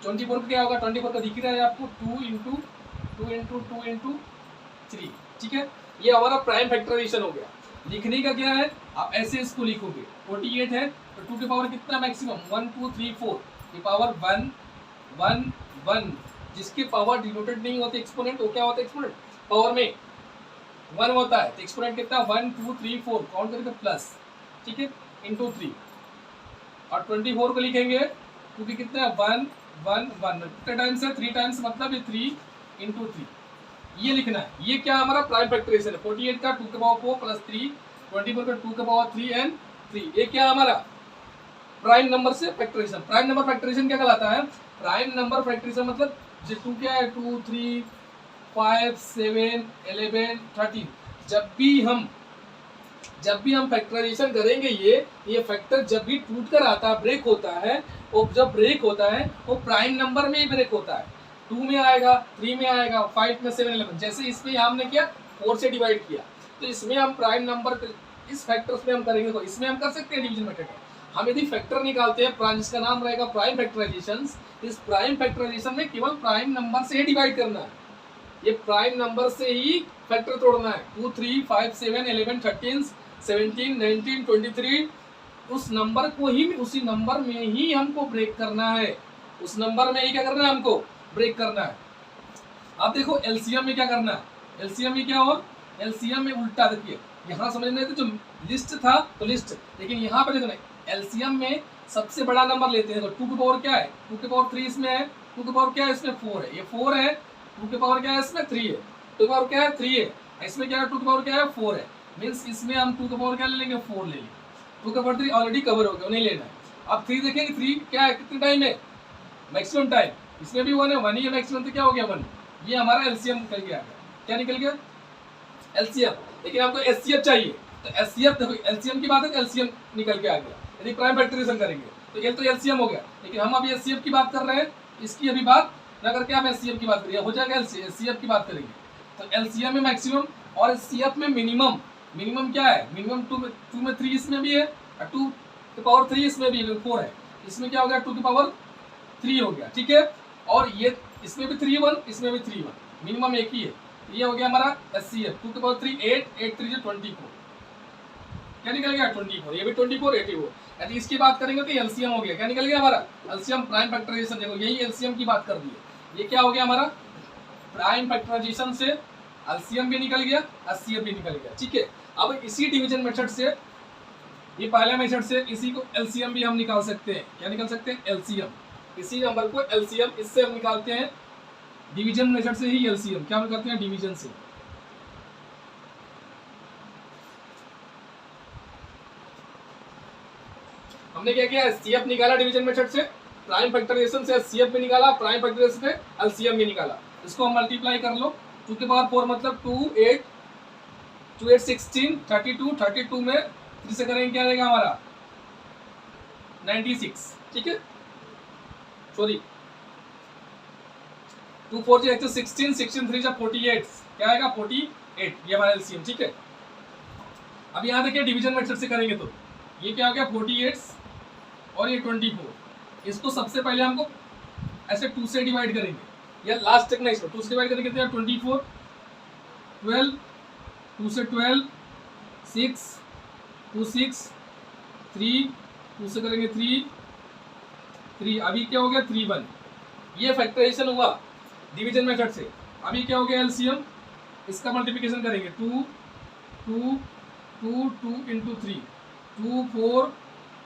24 को क्या होगा? 24 का दिख रहा है आपको, 2 इंटू 2 इंटू 2 इंटू 3, ठीक है। ये हमारा प्राइम फैक्टराइजेशन हो गया। लिखने का क्या है? आप ऐसे इसको लिखोगे, 48 है तो 2 के पावर कितना मैक्सिमम? 1 2 3 4 की पावर 1 1 1, जिसके पावर डिनोटेड नहीं होती एक्सपोनेंट, वो क्या होता है? एक्सपोनेंट। पावर में 1 होता है तो एक्सपोनेंट कितना? 1 2 3 4 काउंट करके प्लस, ठीक है, इंटू 3। और 24 को लिखेंगे क्योंकि कितना है? 1 1 1, कितने टाइम्स है? 3 टाइम्स, मतलब ये 3 इंटू 3, ये लिखना है। ये क्या हमारा प्राइम फैक्टराइजेशन है? 48 का 2 के पावर 4 प्लस 3, 24 का 2 के पावर 3 एंड 3, ये क्या हमारा प्राइम नंबर से फैक्टराइजेशन। प्राइम नंबर फैक्टराइजेशन क्या कहलाता है? प्राइम नंबर फैक्टराइजेशन मतलब जो 2 क्या है? 2 3 5 7 11 13, जब भी हम फैक्टराइजेशन करेंगे, ये फैक्टर जब भी टूट कर आता है, ब्रेक होता है, वो जब ब्रेक होता है वो प्राइम नंबर में ही ब्रेक होता है। 2 में आएगा, 3 में आएगा, 5 में, 7 11, जैसे इसमें हमने किया 4 से डिवाइड किया, तो इसमें हम प्राइम नंबर इस फैक्टर्स में हम करेंगे, तो इसमें हम कर सकते हैं डिवीजन मेथड। हम यदि फैक्टर निकालते हैं, जिसका नाम रहेगा प्राइम फैक्टराइजेशन, इस प्राइम फैक्टराइजेशन में केवल प्राइम नंबर से ही डिवाइड करना है। ये प्राइम नंबर से ही फैक्टर तोड़ना है। 2 3 5 7 11 13 17 19 23, उस नंबर को ही, उसी नंबर में ही हमको ब्रेक करना है। उस नंबर में ही क्या करना है? हमको ब्रेक करना है। अब देखो एलसीएम में क्या करना है? एलसीएम में क्या हो? एलसीएम में उल्टा देखिए, यहाँ समझने थे जो लिस्ट था तो लिस्ट, लेकिन यहाँ पे देखो एलसीएम में सबसे बड़ा नंबर लेते हैं। तो 2 के पावर क्या है? 2 के पावर 3 इसमें है, 2 के पावर क्या है? इसमें 4 है, ये 4 है, 2 के पावर क्या है? इसमें 3 है, 2 के पावर क्या है? 3 है, इसमें क्या है? 2 के पावर क्या है? 4 है, मीन्स इसमें हम 2 के पावर क्या ले लेंगे? 4 ले लेंगे। 2 के पावर 3 ऑलरेडी कवर हो गया, नहीं लेना है। अब 3 देखेंगे, 3 क्या है? कितने टाइम है? मैक्सिमम टाइम, इसमें भी 1 है, 1 ही है मैक्सिमम, तो क्या हो गया? 1। ये हमारा एलसीएम निकल गया। क्या निकल गया? एलसीएम। लेकिन आपको एचसीएफ चाहिए, तो एचसीएफ देखो, एलसीएम की बात है, एलसीएम निकल के आ गया। यदि प्राइम फैक्टराइजेशन करेंगे तो ये तो एलसीएम हो गया, लेकिन हम अभी एचसीएफ की बात कर रहे हैं, इसकी अभी बात ना करके हम एचसीएफ की बात करेंगे, हो जाएगा एचसीएफ की बात करेंगे। तो एलसीएम में मैक्सिमम और एचसीएफ में मिनिमम। मिनिमम क्या है? मिनिमम 2 में 3 इसमें भी है, और 2 के पावर 3 इसमें भी 4 है, इसमें क्या हो गया? 2 के पावर 3 हो गया, ठीक है। और ये इसमें भी 3 1, इसमें भी 3 1, मिनिमम एक ही है। ये हो गया हमारा एचसीएफ। 2 के पावर 3 8, 8 3 24, क्या निकल गया? 24। ये भी 24 84। यदि इसकी बात करेंगे तो एलसीएम हो गया। क्या निकल गया हमारा? LCM prime factorization. देखो यही एलसीएम की बात कर दी है। ये क्या हो गया हमारा? प्राइम फैक्टराइजेशन से एलसीएम भी निकल गया, एचसीएफ भी निकल गया, ठीक है। अब इसी डिवीजन मेथड से, ये पहले मेथड से, इसी को एलसीएम भी हम निकाल सकते हैं। क्या निकाल सकते हैं? एलसीएम। इसी नंबर को एलसीएम इससे हम निकालते हैं, डिवीजन मेथड से ही एलसीएम क्या करते हैं? डिवीजन से। हमने क्या किया? एचसीएफ निकाला डिवीजन मेथड से, प्राइम फैक्टराइजेशन से एचसीएफ भी निकाला, प्राइम फैक्टराइजेशन से एलसीएम भी निकाला। इसको हम मल्टीप्लाई कर लो, 2 के पावर 4 मतलब 2 8 2 8 16 32, 32 में 3 से करेंगे क्या आएगा हमारा? 96, ठीक है। सॉरी, 2 4 16 16 3 48, क्या आएगा? 48, ये हमारा एलसीएम, ठीक है। अब यहाँ देखिए डिवीजन मेथड से करेंगे तो ये क्या हो गया? 48 और ये 24। इसको सबसे पहले हमको ऐसे 2 से डिवाइड करेंगे, या लास्ट तक नहीं, इसको 2 से डिवाइड करेंगे तो 24 12, 2 से 12 6 2 6 3, 2 से करेंगे 3 3, अभी क्या हो गया? 3 1। ये फैक्टराइजेशन हुआ डिवीजन मेथड से। अभी क्या हो गया? एलसीएम। इसका मल्टीप्लिकेशन करेंगे, 2 2 2 2 इंटू 3, 2 4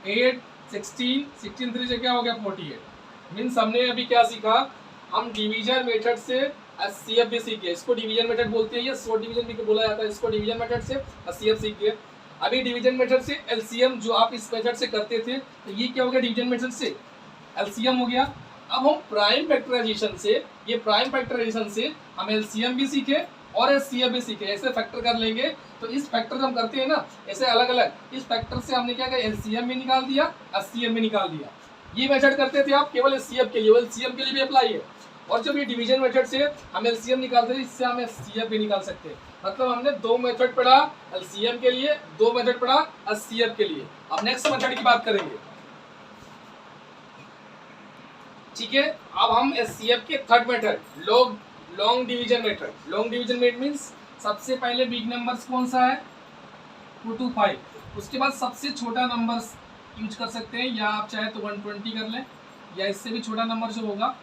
8 16 16 3 से क्या हो गया? 48। मीन्स हमने अभी क्या सीखा? हम डिवीजन मेथड से एचसीएफ भी सीखे। इसको डिवीजन मेथड बोलते हैं, ये शॉर्ट डिवीजन भी बोला जाता है। इसको डिवीजन मेथड से एचसीएफ सीख गए। अभी डिवीजन मेथड से एलसीएम जो आप इस मेथड से करते थे, तो ये क्या हो गया, डिवीजन मेथड से एलसीएम हो गया। अब हम प्राइम फैक्टराइजेशन से, ये प्राइम फैक्टराइजेशन से हम एलसीएम भी सीखे और एचसीएफ भी सीखे, ऐसे फैक्टर कर लेंगे। तो इस फैक्टर हम करते हैं ना ऐसे अलग अलग, इस फैक्टर से हमने क्या किया, एलसीएम भी निकाल दिया, एचसीएफ भी निकाल दिया। ये मेथड करते थे आप केवल एचसीएफ के लिए, एलसीएम के लिए भी अप्लाई है। और जब ये डिवीजन मेथड से हम एलसीएम निकालते हैं, इससे हम एचसीएफ भी निकाल सकते हैं। मतलब हमने दो मेथड पढ़ा एलसीएम के लिए, दो मेथड पढ़ा एचसीएफ के लिए। अब नेक्स्ट मेथड की बात करेंगे, ठीक है। अब हम एचसीएफ के third method long division method. Long division method means सबसे पहले बिग नंबर्स कौन सा है, 2 to 5, उसके बाद सबसे छोटा नंबर्स यूज कर सकते हैं, या आप चाहे तो 120 कर लें, या इससे भी छोटा नंबर जो होगा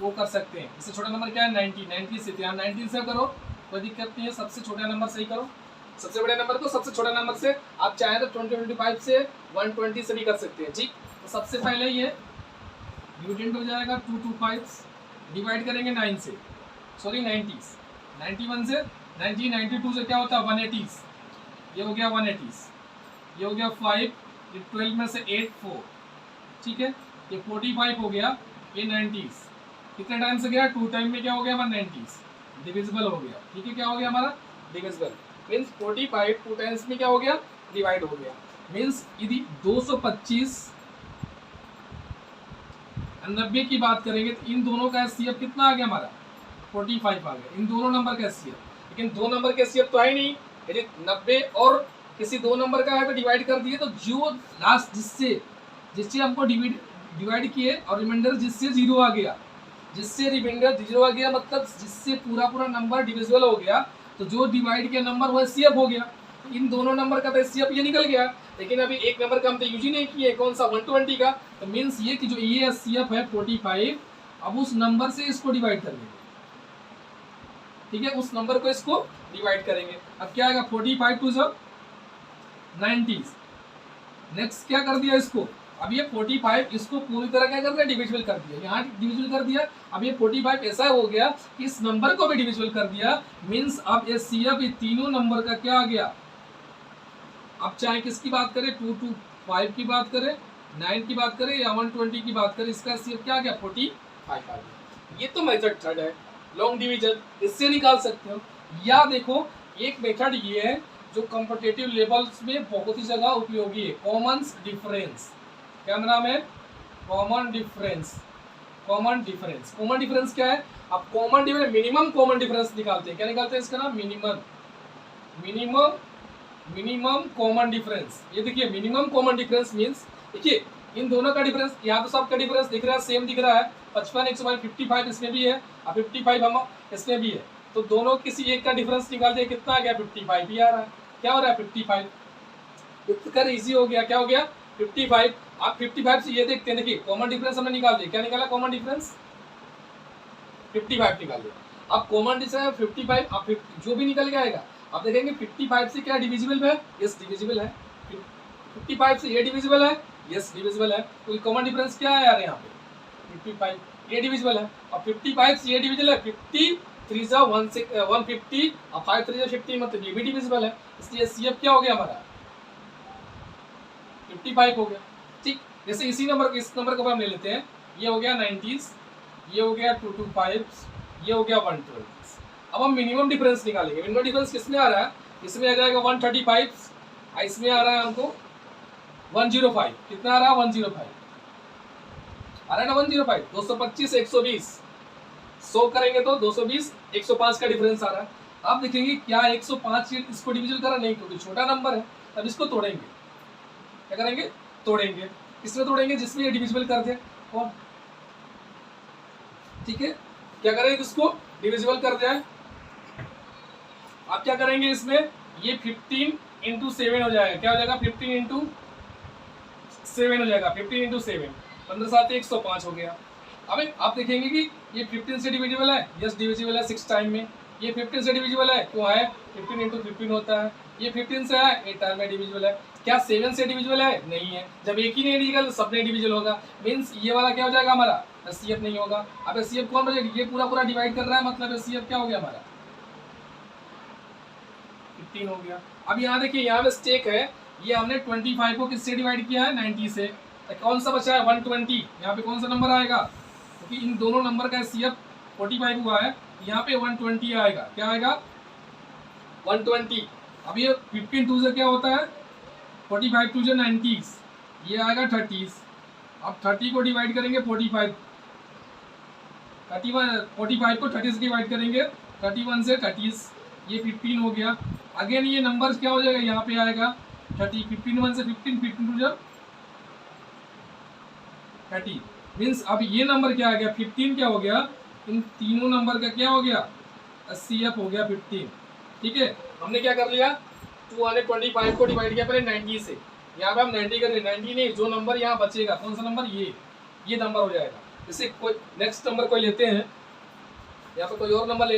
वो कर सकते हैं। इससे छोटा नंबर क्या है, 90 से, यहाँ 19 से करो कोई दिक्कत नहीं है, सबसे छोटा नंबर से ही करो, सबसे बड़े नंबर को सबसे छोटा नंबर से। आप चाहे तो 25 से 120 से भी कर सकते हैं, ठीक। तो सबसे पहले ये डिविडेंड हो जाएगा 2 to 5, डिवाइड करेंगे 9 से, सॉरी 90s, 91 से 90, 92 से क्या होता है 180s, ये हो गया 180s, ये हो गया 5, ये 12 में से 8 4, ठीक है। ये 45 हो गया, ये 90s, कितने टाइम से गया, 2 टाइम में क्या हो गया 190s, डिविजिबल हो गया, ठीक है। क्या हो गया हमारा डिविजिबल, मीन्स 45 2 टाइम्स में क्या हो गया, डिवाइड हो गया। मीन्स यदि 225 90 की बात करेंगे तो इन दोनों का एचसीएफ कितना आ गया हमारा, 45 आ गया, इन दोनों नंबर का एचसीएफ। लेकिन दो नंबर के एचसीएफ तो है नहीं, यदि 90 और किसी दो नंबर का है तो डिवाइड कर दिए, तो जो लास्ट जिससे हमको डिवाइड किए और रिमाइंडर जिससे 0 आ गया, जिससे रिमाइंडर 0 आ गया मतलब जिससे पूरा नंबर डिविजिबल हो गया, तो जो डिवाइड किया नंबर वो एचसीएफ हो गया। तो इन दोनों नंबर का तो एचसीएफ ये निकल गया। लेकिन अभी एक नंबर का हम तो यूज ही नहीं किए, कौन सा 120 का, तो मीन्स ये कि जो ये एचसीएफ है 45, अब उस नंबर से इसको डिवाइड कर देंगे, ठीक है, उस नंबर को इसको डिवाइड करेंगे। अब क्या आएगा 45 टू 90s, नेक्स्ट क्या कर दिया इसको, अब ये 45 इसको पूरी तरह क्या कर दिया, डिविजिबल कर दिया, यहाँ डिविजिबल कर दिया। अब ये 45 ऐसा हो गया कि इस नंबर को भी डिविजिबल कर दिया, मीन्स अब एचसीएफ ये तीनों नंबर का क्या आ गया। अब चाहे किसकी बात करें, 2 to 5 की बात करें, 9 की बात करें या 120 की बात करें, इसका एचसीएफ क्या आ गया 45 आ गया। ये तो मेथड थर्ड है लॉन्ग डिवीजन, इससे निकाल सकते हो। या देखो एक मेथड ये है जो कॉम्पिटिटिव लेवल्स में बहुत ही जगह उपयोगी है, कॉमन डिफरेंस। क्या नाम है, कॉमन डिफरेंस। कॉमन डिफरेंस क्या है, अब common difference minimum common difference निकालते हैं, क्या निकालते हैं इसका नाम मिनिमम कॉमन डिफरेंस। ये देखिए मिनिमम कॉमन डिफरेंस मींस, देखिए इन दोनों का डिफरेंस, यहाँ तो सबका डिफरेंस दिख रहा है, सेम दिख रहा है, 55 100 55 इसमें भी है और 55 हम इसमें भी है, तो दोनों किसी एक का डिफरेंस निकाल दिया, कितना आ गया 55 ही आ रहा है। क्या हो रहा है 55, इतना इजी हो गया, क्या हो गया 55। आप 55 से ये देखते हैं, देखिए कॉमन डिफरेंस हमने निकाल दिया, क्या निकाला कॉमन डिफरेंस 55 निकाल दिया। अब कॉमन डिफरेंस 55, अब जो भी निकल के आएगा आप देखेंगे 55 से क्या डिविजिबल है, यस डिविजिबल है, 55 से ये डिविजिबल है, यस डिविजिबल है, तो कॉमन डिफरेंस क्या है यार यहाँ पे 55, ये डिविजिबल है, और 55 से ये डिविजिबल है, 50 3 जा 150 और 5 3 जा 50, मतलब ये भी डिविजिबल है, इसलिए सीएफ क्या हो गया हमारा 55 हो गया, ठीक। जैसे इसी नंबर इस नंबर को हम ले लेते हैं, ये हो गया 90s, ये हो गया 2 to 5, ये हो गया 120। अब हम मिनिमम डिफरेंस निकालेंगे। मिनिमम डिफरेंस किसमें आ रहा है, इसमें आ जाएगा 135, इसमें आ रहा है हमको 105, कितना आ रहा है 105 आ रहा है ना 105, 225 120, 100 करेंगे तो 220 105 का डिफरेंस आ रहा है। आप देखेंगे क्या 105 इसको डिविजन करा नहीं, क्योंकि छोटा नंबर है, तब इसको तोड़ेंगे, क्या करेंगे तोड़ेंगे, इसमें तोड़ेंगे जिसमें ये डिविजिबल कर दे, और ठीक है क्या करेंगे इसको डिविजिबल कर जाए। आप क्या करेंगे इसमें, ये 15 इंटू 7 हो जाएगा, क्या हो जाएगा 15 इंटू 7 हो जाएगा, 15 इंटू 7 15 7 105 हो गया। अब आप देखेंगे कि ये 15 से डिविजिबल है, यस डिविजिबल है 6 टाइम में, ये 15 से डिविजिबल है, क्यों है 15 इंटू 15 होता है, ये 15 से है 8 टाइम में डिविजिबल है, क्या 7 से डिविजिबल है, नहीं है। जब एक ही नहीं डिविजिबल तो सब में डिविजिबल होगा, मीन्स ये वाला क्या हो जाएगा हमारा एचसीएफ नहीं होगा। अब एचसीएफ कौन बचेगा, ये पूरा डिवाइड कर रहा है, मतलब एचसीएफ क्या हो गया हमारा 15 हो गया। अब यहाँ देखिए यहाँ मिस्टेक है, ये हमने 25 को किससे डिवाइड किया है 90 से, तो कौन सा बचा है 120, यहाँ पे कौन सा नंबर आएगा, क्योंकि इन दोनों नंबर का एचसीएफ 45 हुआ है, यहाँ पे 120 आएगा, क्या आएगा 120। अब ये 15 2 से क्या होता है 45 2 से 90, ये आएगा 30। अब 30 को डिवाइड करेंगे 45 को 30 से डिवाइड करेंगे 31 से 30, ये 15 हो गया। अगेन ये नंबर्स क्या हो जाएगा, यहाँ पे आएगा 30, 15 1 से 15, 15 2 30 मीन्स अब ये नंबर क्या आ गया 15 क्या हो गया, इन तीनों नंबर का क्या हो गया एचसीएफ हो गया 15। ठीक है, हमने क्या कर लिया 225 को डिवाइड किया पहले 90 से, यहाँ पे हम 90 कर रहे हैं, 90 नहीं, जो नंबर यहाँ बचेगा कौन सा नंबर, ये नंबर हो जाएगा। जैसे कोई नेक्स्ट नंबर कोई लेते हैं, यहाँ पे कोई और नंबर ले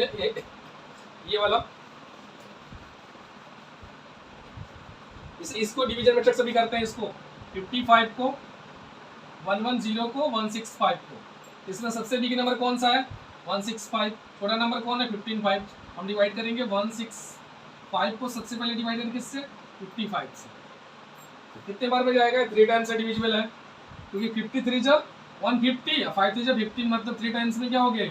ये वाला, इसको डिवीजन मेथड से भी करते हैं, इसको 55 को 110 को 165 को, इसमें सबसे बिग नंबर कौन सा है 165, छोटा नंबर कौन है 15 हम डिवाइड करेंगे 165 को सबसे पहले डिवाइड करेंगे किससे 55 से, कितने बार में जाएगा 3 टाइम्स से डिविजिबल है, क्योंकि 53 जब 150 5 जब 15 मतलब 3 टाइम्स में क्या हो गया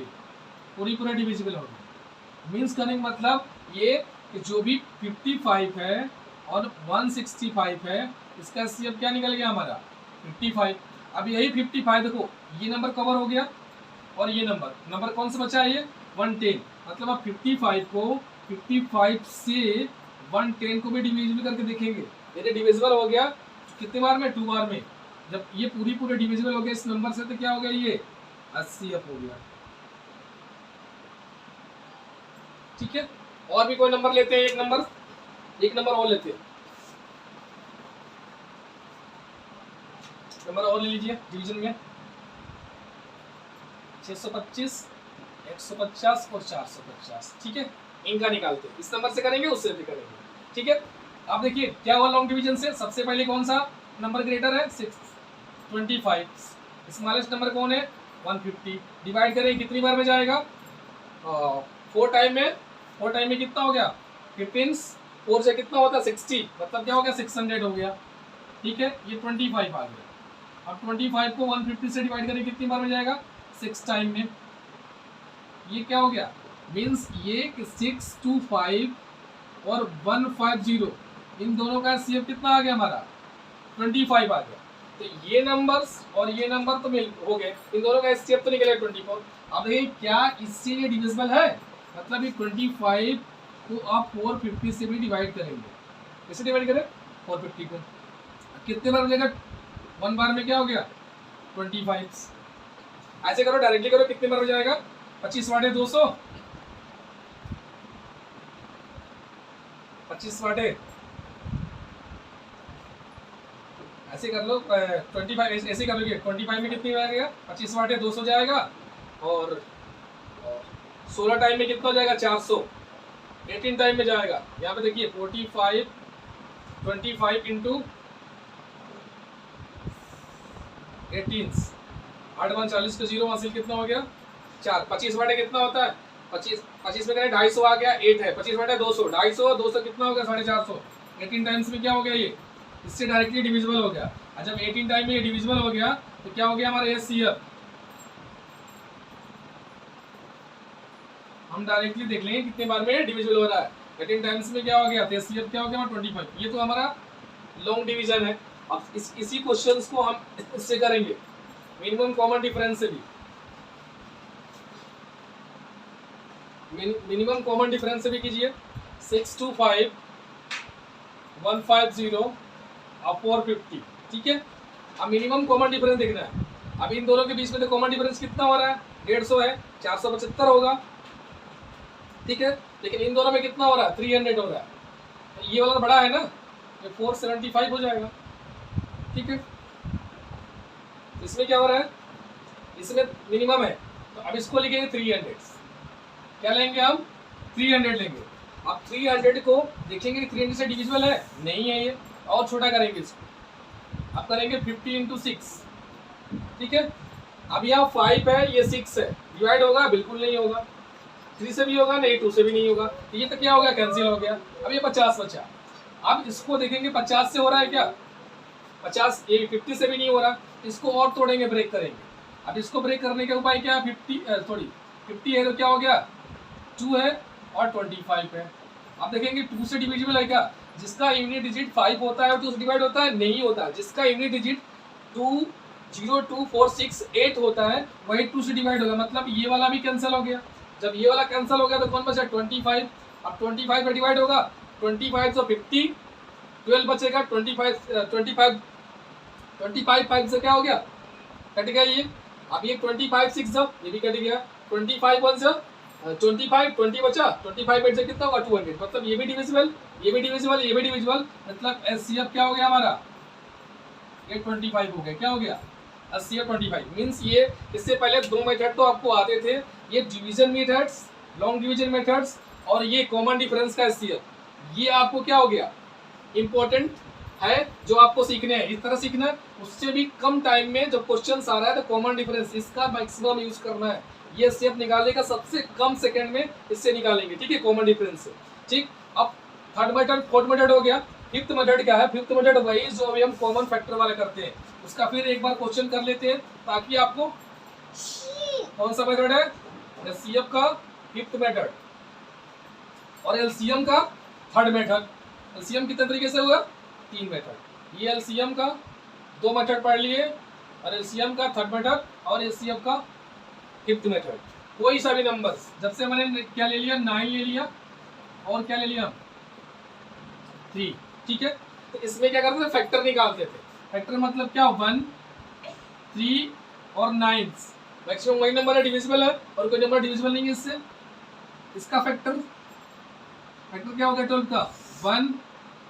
पूरा डिविजिबल हो गया। मीन्स करने का मतलब ये कि जो भी 55 है और 165 है इसका सीएफ क्या निकल गया हमारा 55। अब यही 55 देखो ये नंबर कवर हो गया और ये नंबर कौन सा बचा है ये 110, मतलब आप 55 को 55 से 110 को भी डिविजिबल करके देखेंगे, यदि डिविजिबल हो गया तो कितने बार में 2 बार में, जब ये पूरे डिविजिबल हो गया इस नंबर से तो क्या हो गया ये 80 हो गया। ठीक है, और भी कोई नंबर लेते हैं, एक नंबर और लेते हैं, नंबर और ले लीजिए डिवीजन में 625 150 और 450। ठीक है, इनका निकालते हैं, इस नंबर से करेंगे उससे भी करेंगे। ठीक है, अब देखिए क्या हुआ लॉन्ग डिवीजन से, सबसे पहले कौन सा नंबर ग्रेटर है 625, स्मॉलेस्ट नंबर कौन है 150, डिवाइड करें कितनी बार में जाएगा 4 टाइम में कितना हो गया 15, 4 से कितना होता है 60, मतलब क्या हो गया 600 हो गया। ठीक है, ये 25 आ गया। अब 25 को 150 से डिवाइड करें कितनी बार में जाएगा 6 टाइम में, ये क्या हो गया मीन्स ये 625 और 150 इन दोनों का सीएफ कितना आ गया हमारा 25 आ गया। तो ये नंबर्स और ये नंबर तो मिल हो गए, इन दोनों का सीएफ तो निकलेगा 24। अब देखिए क्या इससे ये डिविजिबल है, मतलब ये 25 को आप 450 से भी डिवाइड करेंगे, कैसे डिवाइड करें 450 को कितने बार मिलेगा 1 बार में क्या हो गया 25, ऐसे करो डायरेक्टली करो कितने बार हो जाएगा 25 वाटे 200, 25 वाटे ऐसे कर लो 25 ऐसे करोगे 25 में कितनी आएगा 25 वाटे 200 जाएगा और 16 टाइम में कितना हो जाएगा 400, 18 टाइम में जाएगा। यहाँ पे देखिए 45 25 इंटू 18 8 1 40 का 0 हासिल कितना हो गया 4, 25 वाटे कितना होता है 25 में करें 250 आ गया 8 है 25 वाटे 200, 250 कितना हो गया 450, 18 टाइम्स में क्या हो गया ये इससे डायरेक्टली डिविजिबल हो गया। और जब 18 टाइम में ये डिविजिबल हो गया तो क्या हो गया हमारा एचसीएफ, हम डायरेक्टली देख लेंगे कितने बार में डिविजिबल हो रहा है। 18 टाइम्स में क्या हो गया एचसीएफ क्या हो गया 25, ये तो हमारा लॉन्ग डिवीजन है। अब इसी क्वेश्चंस को हम इससे करेंगे मिनिमम कॉमन डिफरेंस से भी, मिनिमम कॉमन डिफरेंस से भी कीजिए 625 150 और 450। ठीक है, अब मिनिमम कॉमन डिफरेंस देखना है। अब इन दोनों के बीच में तो कॉमन डिफरेंस कितना हो रहा है 150 है 475 होगा। ठीक है, लेकिन इन दोनों में कितना हो रहा है 300 हो रहा है, तो ये वाला बड़ा है ना, ये 475 हो जाएगा। ठीक है, इसमें क्या हो रहा है इसमें मिनिमम है, तो अब इसको लिखेंगे 300, क्या लेंगे हम 300 लेंगे। अब 300 को देखेंगे कि 300 से डिविजिबल है नहीं है, ये और छोटा करेंगे इसको, अब करेंगे 50 इंटू 6। ठीक है, अब यहाँ 5 है ये 6 है, डिवाइड होगा बिल्कुल नहीं होगा, 3 से भी होगा नहीं 2 से भी नहीं होगा, तो ये तो क्या हो गया कैंसिल हो गया। अब ये 50 बचा, अब इसको देखेंगे 50 से हो रहा है क्या, 50 ये 50 से भी नहीं हो रहा, इसको और तोड़ेंगे, ब्रेक करेंगे। अब इसको ब्रेक करने का उपाय क्या है, 50 है तो क्या हो गया 2 है और 25 है। अब देखेंगे 2 से डिविजिबल है क्या, जिसका यूनिट डिजिट 5 होता है 2 से डिवाइड होता है, नहीं होता। जिसका यूनिट डिजिट 2 0 2 4 6 8 होता है वही 2 से डिवाइड होगा, मतलब ये वाला भी कैंसिल हो गया। जब ये वाला कैंसिल हो गया तो कौन बचा 25। अब 25 में डिवाइड होगा, 25 तो 50, 12 बचेगा, 25 5 से क्या हो गया, कट गया ये। अब ये 25 6 जब ये भी कट गया, 25 1 से 25 20 बचा, 25 8 से कितना होगा 200, मतलब ये भी डिविजिबल, ये भी डिविजिबल, ये भी डिविजिबल, मतलब एचसीएफ क्या हो गया हमारा, ये 25 हो गया। क्या हो गया एचसीएफ 25 मींस ये। इससे पहले दो मेथड तो आपको आते थे, ये division methods, long division methods, और ये कॉमन डिफरेंस का एचसीएफ, ये आपको क्या हो गया इंपॉर्टेंट है, जो आपको सीखने हैं, इस तरह सीखना है। उससे भी कम टाइम में जब क्वेश्चन आ रहा है तो कॉमन डिफरेंस इसका मैक्सिमम यूज करना है। ये शेप निकालने का सबसे कम सेकंड में इससे निकालेंगे, ठीक है, कॉमन डिफरेंस से। ठीक, अब थर्ड मेथड, फोर्थ मेथड हो गया। फिफ्थ मेथड क्या है, फिफ्थ मेथड वही जो अभी हम कॉमन फैक्टर वाले करते हैं, उसका फिर एक बार क्वेश्चन कर लेते हैं ताकि आपको कौन सा मेथड है, एचसीएफ का फिफ्थ मेथड और एलसीएम का थर्ड मेथड। एलसीएम कितने तरीके से हुआ, 3 मेथड। ये एलसीएम का 2 मेथड पढ़ लिए, और एलसीएम का थर्ड मेथड, और एलसीएम का फिफ्थ मेथड। कोई सा भी नंबर, जब से मैंने क्या ले लिया 9 ले लिया, और क्या ले लिया 3, ठीक है। तो इसमें क्या करते थे, फैक्टर निकालते थे। फैक्टर मतलब क्या, 1 3 और 9, मैक्सिमम वही नंबर है डिविजिबल है, और कोई नंबर डिविजिबल नहीं है इससे। इसका फैक्टर क्या हो गया 12 का, 1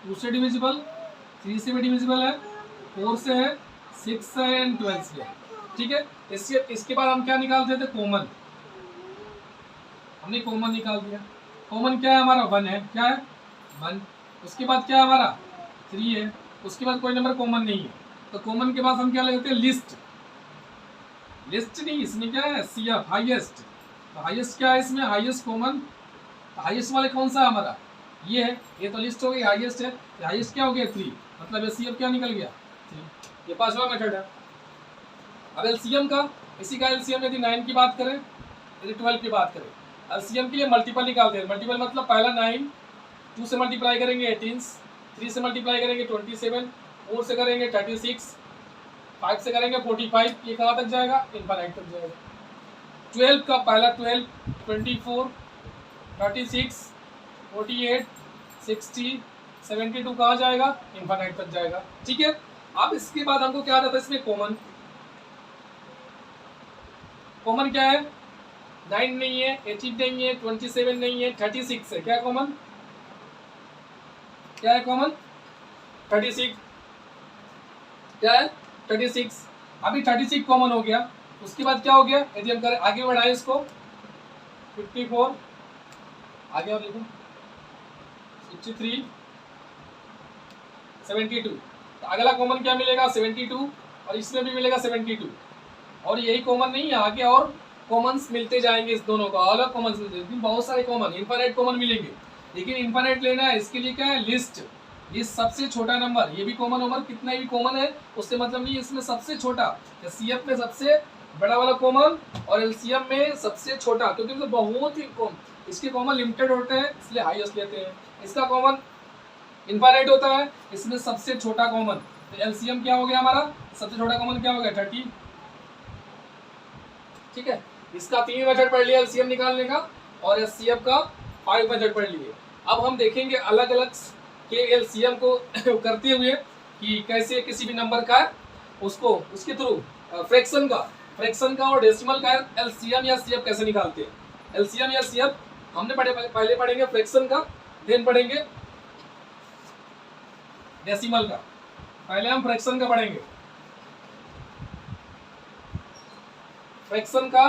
2 से डिविजिबल, 3 से भी डिविजिबल है, 4 से है, 6 से है, एंड 12 से है, ठीक है। इसके बाद हम क्या निकालते थे, कॉमन। हमने कॉमन निकाल दिया। कॉमन क्या है हमारा, 1 है, क्या है 1। उसके बाद क्या है हमारा 3 है, उसके बाद कोई नंबर कॉमन नहीं है। तो कॉमन के बाद हम क्या लेते हैं, लिस्ट। लिस्ट नहीं, इसमें क्या है सीएफ, हाईएस्ट। तो हाईएस्ट क्या है इसमें, हाईएस्ट कॉमन। हाईएस्ट वाले कौन सा है हमारा, ये है, ये तो लिस्ट हो गई, हाईएस्ट है। हाईएस्ट क्या हो गया 3, मतलब एचसीएफ क्या निकल गया 3। ये 5वां मेथड है। अब एलसीएम का, इसी का एलसीएम यदि 9 की बात करें, यदि 12 की बात करें, एलसीएम के लिए मल्टीपल निकालते हैं। मल्टीपल मतलब पहला 9, 2 से मल्टीप्लाई करेंगे 18, 3 से मल्टीप्लाई करेंगे 27, 4 से करेंगे 36, 5 से करेंगे 45, ये कहाँ तक जाएगा, इनफाइनाइट तक जाएगा। 12 का पहला 12, 24, 36, 48, 60, 72 कहाँ जाएगा, इनफाइनाइट तक जाएगा, ठीक है। अब इसके बाद हमको क्या आ जाता है इसमें, कॉमन। कॉमन क्या है, 9 नहीं है, 18 नहीं है, 27 नहीं है, 36 है। क्या कॉमन, क्या है कॉमन, 36। क्या है 36। अभी 36 कॉमन हो गया। उसके बाद क्या हो गया, यदि हम करें आगे बढ़ाएं इसको, 54, आगे और लिखो 63, 72। तो अगला कॉमन क्या मिलेगा 72, और इसमें भी मिलेगा 72। और यही कॉमन नहीं है, आगे और कॉमन्स मिलते जाएंगे, इस दोनों का अलग कॉमन्स मिलते हैं, बहुत सारे कॉमन, इनफाइनाइट कॉमन मिलेंगे। लेकिन इनफाइनाइट लेना है, इसके लिए क्या है, लिस्ट। ये सबसे छोटा नंबर, ये भी कॉमन नंबर, कितना भी कॉमन है उससे मतलब नहीं, इसमें सबसे छोटा। सीएफ में सबसे बड़ा वाला कॉमन, और एलसीएम में सबसे छोटा, क्योंकि मतलब बहुत ही कॉमन, इसके कॉमन लिमिटेड होते हैं इसलिए हाईएस्ट लेते हैं। इसका कॉमन इनफाइनाइट होता है, इसमें सबसे छोटा कॉमन। तो एलसीएम क्या हो गया हमारा, सबसे छोटा कॉमन क्या हो गया 30, ठीक है। इसका 3 मेथड पढ़ लिया एलसीएम निकालने का, और एचसीएफ का 5 मेथड पढ़ लिए। अब हम देखेंगे अलग अलग के एलसीएम को करते हुए कि कैसे किसी भी नंबर का उसको उसके थ्रू फ्रैक्शन का और डेसिमल का एलसीएम या सीएफ कैसे निकालते हैं। एलसीएम या सीएफ हमने पहले पढ़ेंगे फ्रैक्शन का, देन पढ़ेंगे डेसिमल का। पहले हम फ्रैक्शन का पढ़ेंगे। फ्रैक्शन का,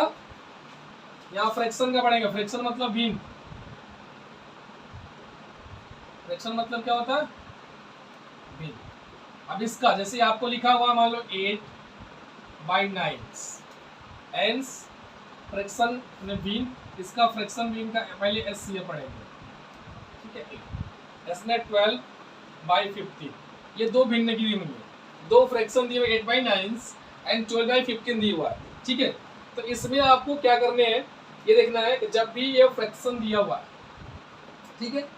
यहाँ फ्रैक्शन का पढ़ेंगे। फ्रैक्शन मतलब भिन्न। फ्रैक्शन मतलब क्या होता है, भिन्न। अब इसका जैसे आपको लिखा हुआ मान लो 8/9 एंस फ्रैक्शन में भिन्न, इसका फ्रैक्शन भिन्न का पहले एचसीएफ पढ़ेंगे, ठीक है। एस ने 12 बाई 15, ये दो भिन्न की दी हुई है, दो फ्रैक्शन दिए हुए 8/9 एंड 12/15 दिया हुआ है, ठीक है। तो इसमें आपको क्या करने हैं, ये देखना है कि जब भी ये फ्रैक्शन दिया हुआ है, ठीक है,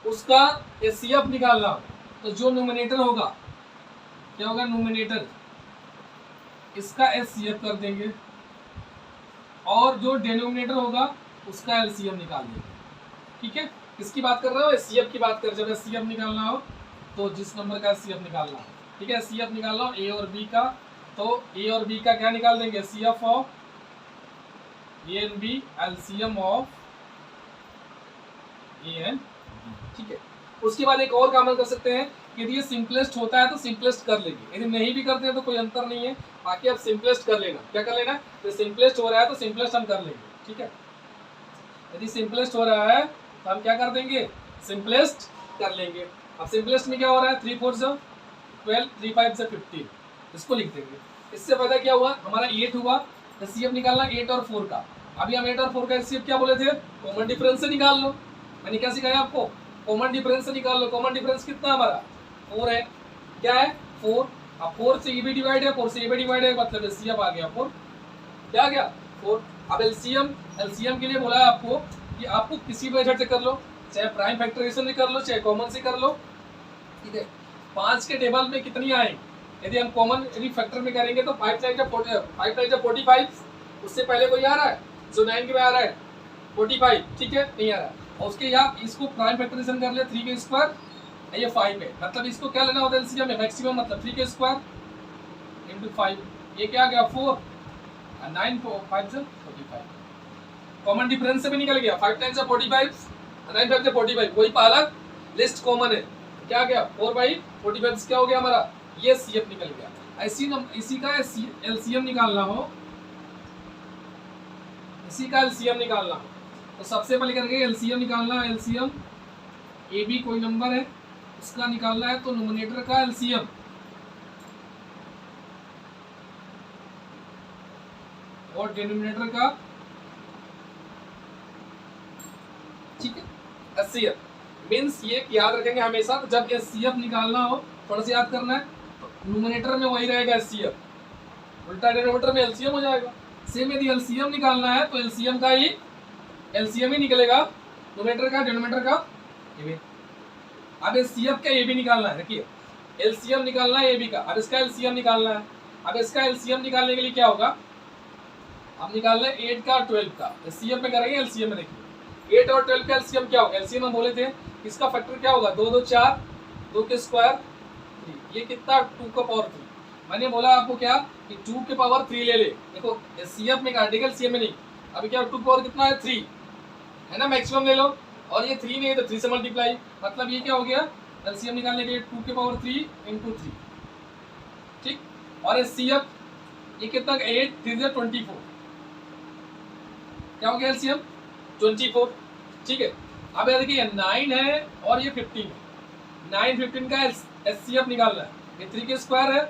उसका एचसीएफ निकालना, तो जो न्यूमरेटर होगा क्या होगा, न्यूमरेटर इसका एचसीएफ कर देंगे और जो डिनोमिनेटर होगा उसका एलसीएम निकाल देंगे, ठीक है। किसकी बात कर रहे हो, एचसीएफ की बात कर, जब एचसीएफ निकालना हो तो जिस नंबर का एचसीएफ निकालना हो, ठीक है, एचसीएफ निकालना हो ए और बी का, तो ए और बी का क्या निकाल देंगे, HCF of A and B, LCM of A and B, ठीक है। उसके बाद एक और काम कर सकते हैं, यदि ये सिंपलेस्ट होता है तो सिंपलेस्ट कर लेंगे, यदि नहीं भी करते हैं तो कोई अंतर नहीं है, बाकी आप सिंपलेस्ट कर लेना, क्या कर लेना, तो सिंपलेस्ट हो रहा है तो सिंपलेस्ट हम कर लेंगे, ठीक है। यदि सिंपलेस्ट हो रहा है तो हम क्या कर देंगे, सिंपलेस्ट कर लेंगे। अब सिंपलेस्ट में क्या हो रहा है, 3 4 से 12, 3 5 से 15, इसको लिख देंगे। इससे पता क्या हुआ, हमारा 8 हुआ, एचसीएफ निकालना 8 और 4 का। अभी हम 8 और 4 का एचसीएफ क्या बोले थे, कॉमन डिफरेंस से निकाल लो, मैंने क्या सिखाया आपको, कॉमन डिफरेंस से निकाल लो। कॉमन डिफरेंस कितना हमारा 4 है, क्या है 4, अब 4 से ये भी डिवाइड है, 4 से ये भी डिवाइड है, मतलब एचसीएफ आ गया 4, क्या आ गया 4। अब एलसीएम के लिए बोला है आपको कि आपको किसी मेथड से कर लो, चाहे प्राइम फैक्टराइजेशन से कर लो, चाहे कॉमन से कर लो, ठीक है। 5 के टेबल में कितनी आएंगी, यदि हम कॉमन यदि फैक्टर में करेंगे तो 5 9 जा 45, उससे पहले कोई आ रहा है जो 9 के में आ रहा है 45, ठीक है, नहीं आ रहा है। और उसके यहाँ इसको प्राइम फैक्टराइजेशन कर ले, 3 के स्क्वायर, ये 5 है, मतलब इसको क्या लेना होता है एलसीएम में, मैक्सिमम, मतलब 3 के स्क्वायर इंटू 5, ये क्या आ गया 4, 9 5 से 45, कॉमन डिफरेंस से भी निकल गया, 5 9 से 45, 9 5 से 45, कोई पालक लिस्ट कॉमन है, क्या आ गया 4/45, क्या हो गया हमारा, ये सीएफ निकल गया। इसी का एलसीएम निकालना हो, इसी का एलसीएम निकालना हो तो सबसे पहले करके एलसीएम निकालना है, एलसीएम ए बी कोई नंबर है उसका निकालना है, तो न्यूमरेटर का एलसीएम और डिनोमिनेटर का, ठीक है, एचसीएफ मींस ये याद रखेंगे हमेशा, तो जब एचसीएफ निकालना हो थोड़ा सा याद करना है, तो न्यूमरेटर में वही रहेगा एचसीएफ, उल्टा डिनोमिनेटर में एलसीएम हो जाएगा। सेम यदि एलसीएम निकालना है तो एलसीएम का ही एलसीएम ही निकलेगा, न्यूमरेटर का डिनोमिनेटर का ए। अब एचसीएफ का ए बी निकालना है, देखिए एलसीएम निकालना है ए बी का, अब इसका एलसीएम निकालना है। अब इसका एलसीएम निकालने के लिए क्या होगा, अब निकालना है 8 का 12 का, एचसीएफ में करेंगे, एलसीएम में देखिए 8 और 12 का एलसीएम क्या होगा, एलसीएम हम बोले थे इसका फैक्टर क्या होगा, 2 2 4, 2 के स्क्वायर 3, ये कितना 2 का पावर 3, मैंने बोला आपको क्या कि 2 के पावर 3 ले ले, देखो एचसीएफ में आर्टिकल सीएम में नहीं, अभी क्या 2 पावर कितना है 3 है ना, मैक्सिमम ले लो, और ये 3 नहीं है तो 3 से मल्टीप्लाई, मतलब ये क्या हो गया एलसीएम निकालने के लिए 2 के पावर 3 इंटू 3, ठीक। और एचसीएफ ये कितना 8 3 से 24, क्या हो गया एलसीएम 24, ठीक है। अब ये देखिए 9 है और ये 15 है, 9 15 का एचसीएफ निकालना है, ये 3 के स्क्वायर है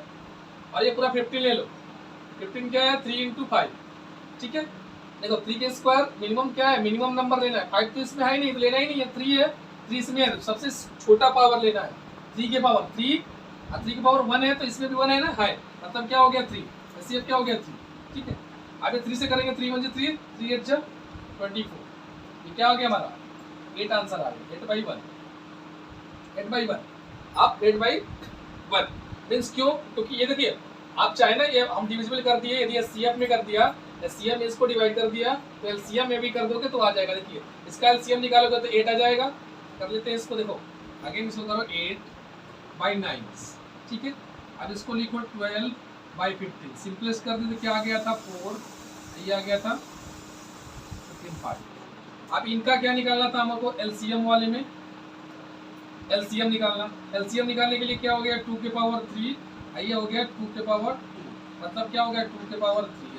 और ये पूरा 15 ले लो, 15 क्या है 3 इंटू 5, ठीक है। देखो 3 के स्क्वायर मिनिमम क्या है, मिनिमम नंबर लेना है, 5 तो इसमें है ही नहीं तो लेना ही नहीं है, 3 है, 3 इसमें है, सबसे छोटा पावर लेना है, 3 के पावर 3 और 3 के पावर 1 है तो इसमें भी 1 है ना, है, मतलब क्या हो गया 3, एचसीएफ क्या हो गया 3, ठीक है। अब 3 से करेंगे, 3 1 से 3, 3 8 जा 24, ये क्या हो गया हमारा 8 आंसर आ गया, 8/1, 8/1, अब 8/1 मीन्स क्यों, क्योंकि ये देखिए आप चाहे ना ये हम डिविजिबल कर दिए, यदि एचसीएफ में कर दिया, एचसीएम में इसको डिवाइड कर दिया तो एलसीएम में भी कर दोगे तो आ जाएगा, देखिए इसका एलसीएम निकालोगे तो 8 आ जाएगा, कर लेते हैं इसको, देखो अगेन इसको करो 8/9, ठीक है। अब इसको लिखो 12/15, सिंपलेस्ट कर देते, क्या आ गया था 4, ये आ गया था 5। अब इनका क्या निकालना था हमको, एलसीएम वाले में एलसीएम निकालना, एलसीएम निकालने के लिए क्या हो गया 2 के पावर 3, ये हो गया 2 के पावर 2, मतलब क्या हो गया 2 के पावर 3,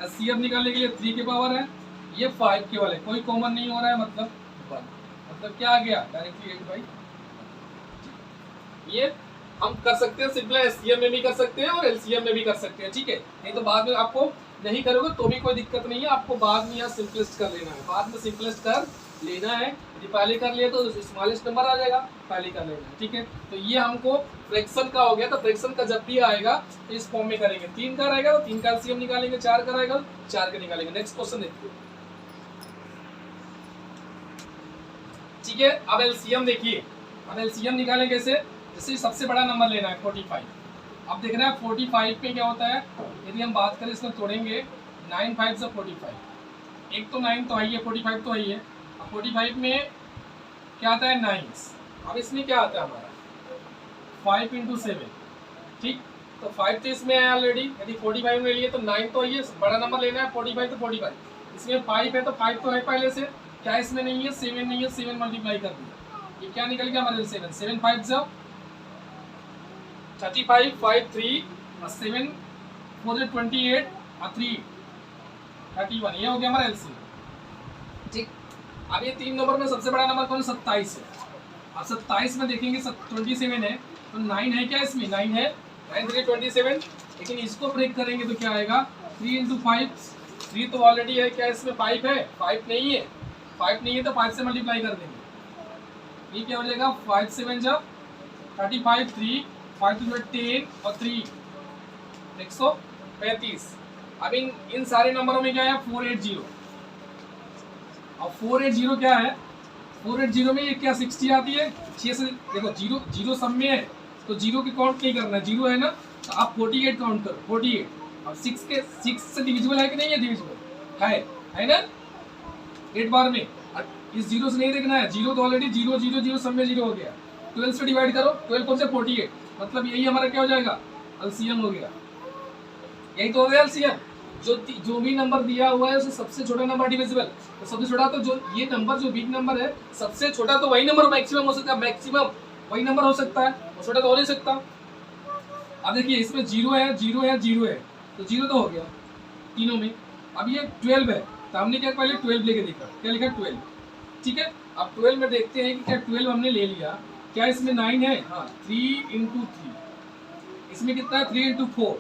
एचसीएफ निकालने के लिए 3 के पावर है, ये 5 के वाले कोई कॉमन नहीं हो रहा है, मतलब 1, मतलब क्या आ गया डायरेक्टली 8/1। ये हम कर सकते हैं, सिंपल एचसीएम में भी कर सकते हैं और एलसीएम में भी कर सकते हैं, ठीक है। नहीं तो बाद में आपको नहीं करोगे तो भी कोई दिक्कत नहीं है, आपको बाद में यहाँ सिंपलेस्ट कर लेना है, बाद में सिंपलेस्ट कर लेना है, यदि पहले कर लिया तो स्मॉलेस्ट नंबर आ जाएगा, पहले कर लेना है, ठीक है। तो ये हमको फ्रैक्शन का हो गया। तो फ्रैक्शन का जब भी आएगा तो इस फॉर्म में करेंगे, 3 का रहेगा तो 3 का एलसीएम निकालेंगे, 4 का रहेगा 4 का निकालेंगे। नेक्स्ट क्वेश्चन देखिए, ठीक है। अब एलसीएम देखिए, अब एलसीएम निकालें कैसे, जैसे सबसे बड़ा नंबर लेना है 45। अब देख रहे हैं 45 पे क्या होता है, यदि हम बात करें इसमें तोड़ेंगे 9 5 से 45, एक तो 9 तो है ही है, 45 तो है ही है। अब 45 में क्या आता है 9, अब इसमें क्या आता है हमारा 5 × 7, ठीक। तो 5 तो इसमें है ऑलरेडी, यदि 45 में लिए तो 9 तो है, बड़ा नंबर लेना है 45 तो 45, इसमें 5 है तो 5 तो है पहले से, क्या इसमें नहीं है 7 नहीं है, 7 मल्टीप्लाई कर दिया, ये क्या निकल गया हमारे 7, 7 5 जा 35, 5 3 और 7 4 28 और 3 31, ये हो गया हमारा एलसीएम, ठीक। अब ये 3 नंबर में सबसे बड़ा नंबर कौन 27 है। अब 27 में देखेंगे 27 है तो 9 है क्या इसमें, 9 है, 9 3 27, लेकिन इसको ब्रेक करेंगे तो क्या आएगा 3 × 5, 3 तो ऑलरेडी है, क्या इसमें 5 है, 5 नहीं है, 5 नहीं है तो 5 से मल्टीप्लाई कर देंगे, ये क्या हो जाएगा 5 7 जा 35, 3 5 2 10 और 3 135। अब इन सारे नंबरों में क्या है 480, और 480 क्या है, 480 में ये क्या 60 आती है, 6 से देखो जीरो जीरो सब में है तो जीरो की काउंट नहीं करना, जीरो है ना तो आप 48 काउंट करो, 48। अब 6 से डिविजिबल है कि नहीं है, डिविजिबल है ना 8 बार में। इस जीरो से नहीं देखना है, जीरो तो ऑलरेडी जीरो जीरो जीरो सब में जीरो हो गया, 12 से डिवाइड करो, 12 कौन से 48, मतलब यही हमारा क्या हो जाएगा एलसीएम हो गया, यही तो हो गया एलसीएम। जो भी नंबर दिया हुआ है उसे सबसे छोटा नंबर डिविजिबल, तो सबसे छोटा तो जो ये नंबर जो बिग नंबर है सबसे छोटा तो वही नंबर मैक्सिमम हो सकता है, मैक्सिमम वही नंबर हो सकता है, वो छोटा तो हो नहीं सकता। अब देखिए इसमें 0 है 0 है 0 है तो 0 तो हो गया तीनों में। अब ये 12 है तो हमने क्या पहले 12 लेके देखा, क्या लिखा 12, ठीक है। अब 12 में देखते हैं कि क्या 12 हमने ले लिया, क्या इसमें 9 है, हाँ 3 × 3, इसमें कितना है 3 × 4,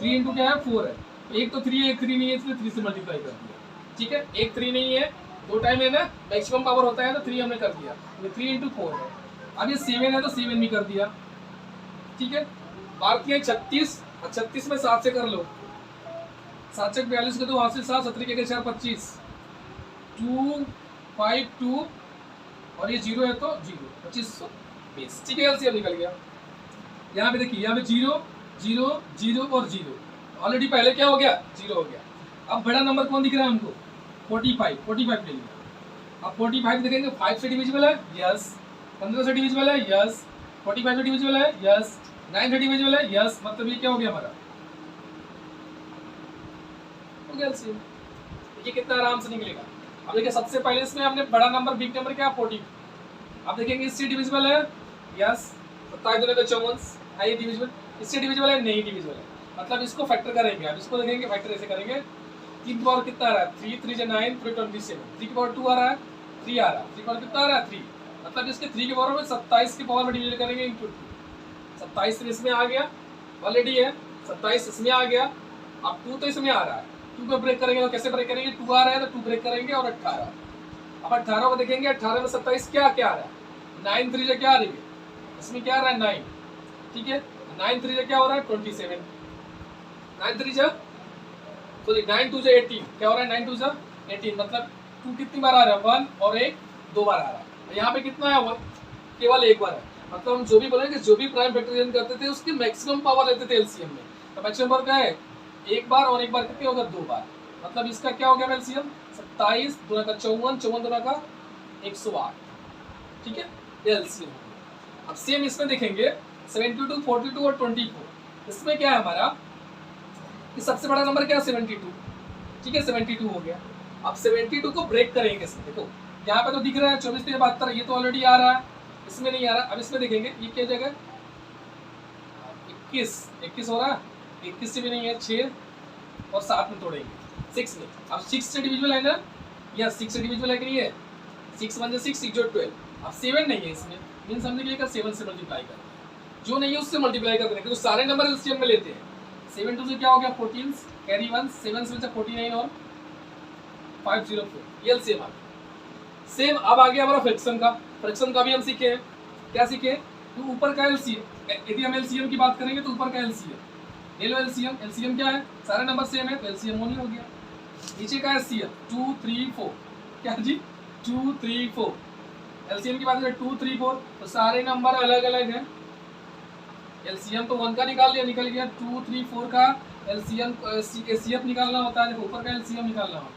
3 × क्या है 4 है, एक तो 3 है, एक 3 नहीं है, इसलिए 3 से मल्टीप्लाई कर दिया, ठीक है। एक 3 नहीं है, 2 टाइम है ना, मैक्सिमम पावर होता है तो 3 हमने कर दिया, ये 3 × 4 है। अब ये 7 है तो 7 भी कर दिया, ठीक है। बात की है 36, और 36 में 7 से कर लो, 7 से 42 कर दो, वहाँ से 7 17 के 4 25, 2 5 2 और ये 0 है तो 0 2520, ठीक है। एलसीएम निकल गया। यहाँ पे देखिए, यहाँ पे 0 0 0 और 0, ऑलरेडी पहले क्या हो गया 0 हो गया। अब बड़ा नंबर कौन दिख रहा है हमको 45 ले लिया। अब 45 देखेंगे 5 से डिविजिबल है, यस, 15 से डिविजिबल है, यस, 45 से डिविजिबल है, यस, 9 से डिविजिबल है, यस, मतलब ये क्या हो गया हमारा हो गया एलसीएम। देखिए कितना आराम से निकलेगा। अब देखिए सबसे पहले इसमें हमने बड़ा नंबर बिग नंबर क्या 40, अब देखेंगे इससे डिविजिबल है, यस, 27 दूनी 54 है, ये डिविजिबल, इससे डिविजिबल है नहीं, डिविजिबल है, मतलब इसको फैक्टर करेंगे। अब इसको देखेंगे फैक्टर ऐसे करेंगे, 3 की पावर कितना आ रहा है 3 3 9 3 27, 3 की पावर 2 आ रहा है, 3 आ रहा है, 3 की पावर कितना आ रहा है 3, मतलब इसके 3 की पावर में 27 की पावर में डिवाइड करेंगे इंटू 2, 27 इसमें आ गया ऑलरेडी है, 27 इसमें आ गया। अब 2 तो इसमें आ रहा है, 2 को ब्रेक करेंगे तो कैसे ब्रेक करेंगे, 2 आ रहा है तो 2 ब्रेक करेंगे, और 18, अब 18 को देखेंगे, 18 में 27 क्या क्या आ रहा है 9 3 से क्या आ रही है, इसमें क्या आ रहा है 9, ठीक है, 9 3 से क्या हो रहा है 27, 9 3 जा सॉरी 9 2 से 18, क्या हो रहा है 9 2 से 18, मतलब 2 कितनी बार आ रहा है 1 और 1 2 बार आ रहा है। यहाँ पे कितना है 1 केवल 1 बार है, मतलब हम जो भी बोलेंगे जो भी प्राइम फैक्टराइजेशन करते थे उसकी मैक्सिमम पावर लेते थे एलसीएम में, तो मैक्सिमम पावर क्या है 1 बार, और 1 बार कितनी होगा 2 बार, मतलब इसका क्या हो गया एलसीएम 27 दूना का 54, 54 दूना का 108, ठीक है, एलसीएम। अब सेम इसमें देखेंगे 72 42 और 24, इसमें क्या है हमारा कि सबसे बड़ा नंबर क्या है 72, ठीक है 72 हो गया। अब 72 को ब्रेक करेंगे इसमें, देखो यहाँ पे तो दिख रहा है 24 3 72, ये तो ऑलरेडी आ रहा है, इसमें नहीं आ रहा। अब इसमें देखेंगे ये क्या जगह 21 हो रहा है, 21 से भी नहीं है, 6 और 7 में तोड़ेंगे 6 में। अब 6 से डिविजिबल है ना, या 6 से डिविजिबल है कि नहीं है, 6 1 6 6 जो 12, अब 7 नहीं है इसमें, मीन समझ लीजिएगा 7 से मल्टीप्लाई कर, जो नहीं है उससे मल्टीप्लाई कर देंगे, तो सारे नंबर एलसीएम में लेते हैं। 7 2 से क्या हो गया 14, कैरी 1, 7 से 49 और 504, ये एलसीएम आ गया। सेम अब आ गया हमारा फ्रैक्शन का। फ्रैक्शन का भी हम सीखे हैं, क्या सीखे? तो ऊपर का एलसीएम, यदि हम एलसीएम की बात करेंगे तो ऊपर का एलसीएम, ले लो एलसीएम। एलसीएम क्या है? सारे नंबर सेम है तो एलसीएम ओनली हो गया। नीचे का एचसीएफ 2 3 4, क्या जी 2 3 4। एलसीएम की बात करें 2 3 4 तो सारे नंबर अलग अलग हैं। एलसीएम तो 1 का निकाल लिया, निकल गया। 2 3 4 का एलसीएम एचसीएफ निकालना होता है, देखो ऊपर का एलसीएम निकालना होता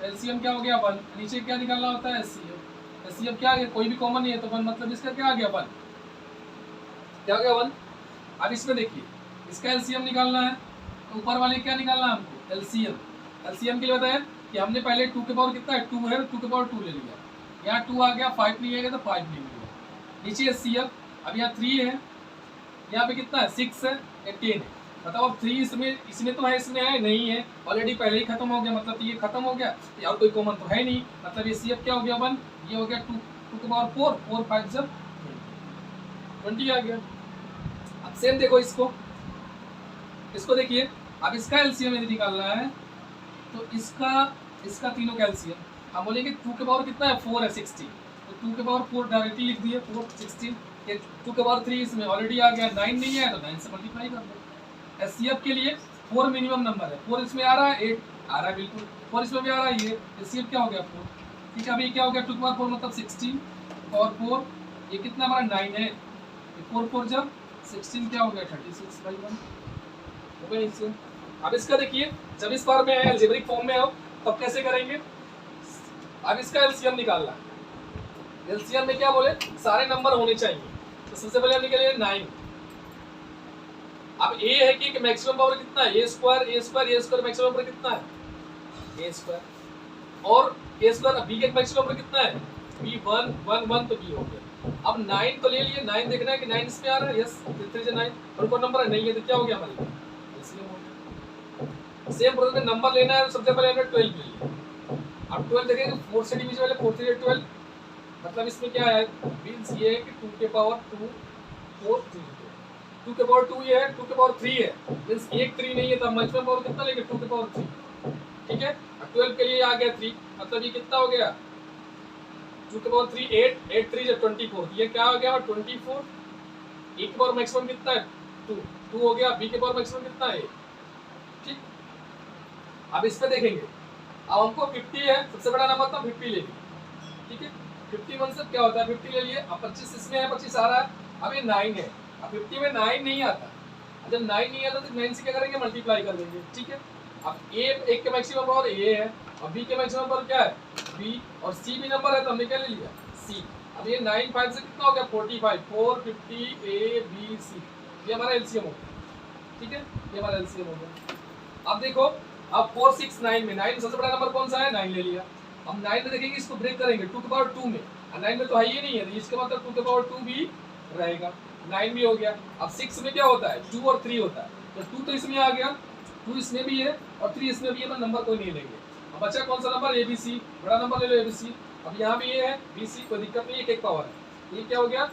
है। एलसीएम क्या हो गया 1, नीचे क्या निकालना होता है एचसीएफ। एचसीएफ क्या आ गया? कोई भी कॉमन नहीं है तो 1, मतलब इसका क्या आ गया 1, क्या हो गया 1। अब इसमें देखिए इसका एलसीएम निकालना है तो ऊपर वाले क्या निकालना है हमको? एलसीएम। एलसीएम के लिए बताया कि हमने पहले 2 के पावर कितना है? 2 है, 2 के पावर 2 ले लिया। यहाँ 2 आ गया, 5 नहीं आएगा तो 5 नहीं लिया। नीचे एचसीएफ, अब यहाँ 3 है, यहाँ पे कितना है? 6 है, 10 है। मतलब अब 3 इसमें तो है, इसमें है नहीं है, ऑलरेडी पहले ही खत्म हो गया, मतलब ये खत्म हो गया और कोई कॉमन तो है नहीं, मतलब ये सीएफ क्या हो गया 1, ये हो गया 2 के पावर 4, 4 5 जब 20 आ गया। अब सेम देखो इसको देखिए, अब इसका एलसीएम यदि निकालना है तो इसका तीनों का एलसीएम हम बोलेंगे 2 के पावर कितना है? 4 है, 16, तो 2 के पावर 4 डायरेक्टली लिख दिए, 4 16। ये 2 के पावर 3 इसमें ऑलरेडी आ गया, 9 नहीं है तो 9 से मल्टीप्लाई कर दो। एचसीएफ के लिए 4 मिनिमम नंबर है, 4 इसमें आ रहा है, 8 आ रहा है बिल्कुल, 4 इसमें भी आ रहा है, ये एचसीएफ क्या हो गया 4। ठीक है, अभी क्या हो गया 2 के पावर 4 मतलब 16 और 4 ये कितना हमारा 9 है, 4 4 जब 16 क्या हो गया 36/1 हो गया इससे। अब इसका देखिए जब इस फॉर्म में है, अलजेब्रिक फॉर्म में हो तब कैसे करेंगे? अब इसका एलसीएम निकालना है। एलसीएम में क्या बोले? सारे नंबर होने चाहिए, तो सबसे पहले हम निकालेंगे 9। अब ए है कि मैक्सिमम पावर कितना है? ए स्क्वायर मैक्सिमम पावर कितना है? ए स्क्वायर। और ए स्क्वायर बी के मैक्सिमम पावर कितना है? बी 1 1 1 तो बी हो गया। अब 9 तो ले लिए, 9 देखना है कि 9 इसमें आ रहा है, यस 3 से 9 और कोई नंबर है नहीं है तो क्या हो गया हमारे लिए? सेम प्रोसेस में नंबर लेना है, सबसे पहले हमने 12 ले लिया। अब 12 देखेंगे 4 से डिवीजन वाले 4 3 12, मतलब इसमें क्या है? मींस ये है कि 2 के पावर 2 4 3, 2 के पावर 2 ये है, 2 के पावर 3 है, मींस एक 3 नहीं है तो मैक्सिमम पावर कितना लेंगे? 2 के पावर 3। ठीक है, अब 12 के लिए आ गया 3, मतलब ये कितना हो गया? 2 के पावर 3 8 8 3 जब 24, ये क्या हो गया 24। ए के पावर मैक्सिमम कितना है? 2 2 हो गया। बी के पावर मैक्सिमम कितना है? ठीक, अब इस पे देखेंगे, अब हमको 50 है, सबसे बड़ा नंबर था 50 ले लिया। ठीक है, 50 मतलब क्या होता है? 50 ले लिए। अब 25 इसमें है, 25 आ रहा है, अब ये 9 है, अब 50 में 9 नहीं आता, जब 9 नहीं आता तो 9 से क्या करेंगे? मल्टीप्लाई कर देंगे। ठीक है, अब ए एक के मैक्सिमम पावर ए है और बी के मैक्सिमम पावर क्या है? बी, और सी भी नंबर है तो हमने क्या ले लिया? सी। अब ये 9 5 से कितना हो गया? 45 4 50 ए बी सी, ये हमारा एलसीएम हो गया। ठीक है, ये हमारा एलसीएम हो गया। अब देखो, अब 4 6 9 में 9 सबसे बड़ा नंबर कौन सा है? 9 ले लिया। अब 9 में देखेंगे, इसको ब्रेक करेंगे 2 के पावर 2 में, और 9 में तो है ही नहीं है, तो इसका मतलब 2 के पावर 2 भी रहेगा, 9 भी हो गया। अब 6 में क्या होता है? 2 और 3 होता है, तो 2 तो इसमें आ गया, 2 इसमें भी है और 3 इसमें भी है, तो नंबर कोई नहीं लेंगे। अब बचा कौन सा नंबर? एबीसी, बड़ा नंबर ले लो एबीसी। अब यहाँ भी ये है बीसी, कोई दिक्कत नहीं है, एक पावर है। ये क्या हो गया?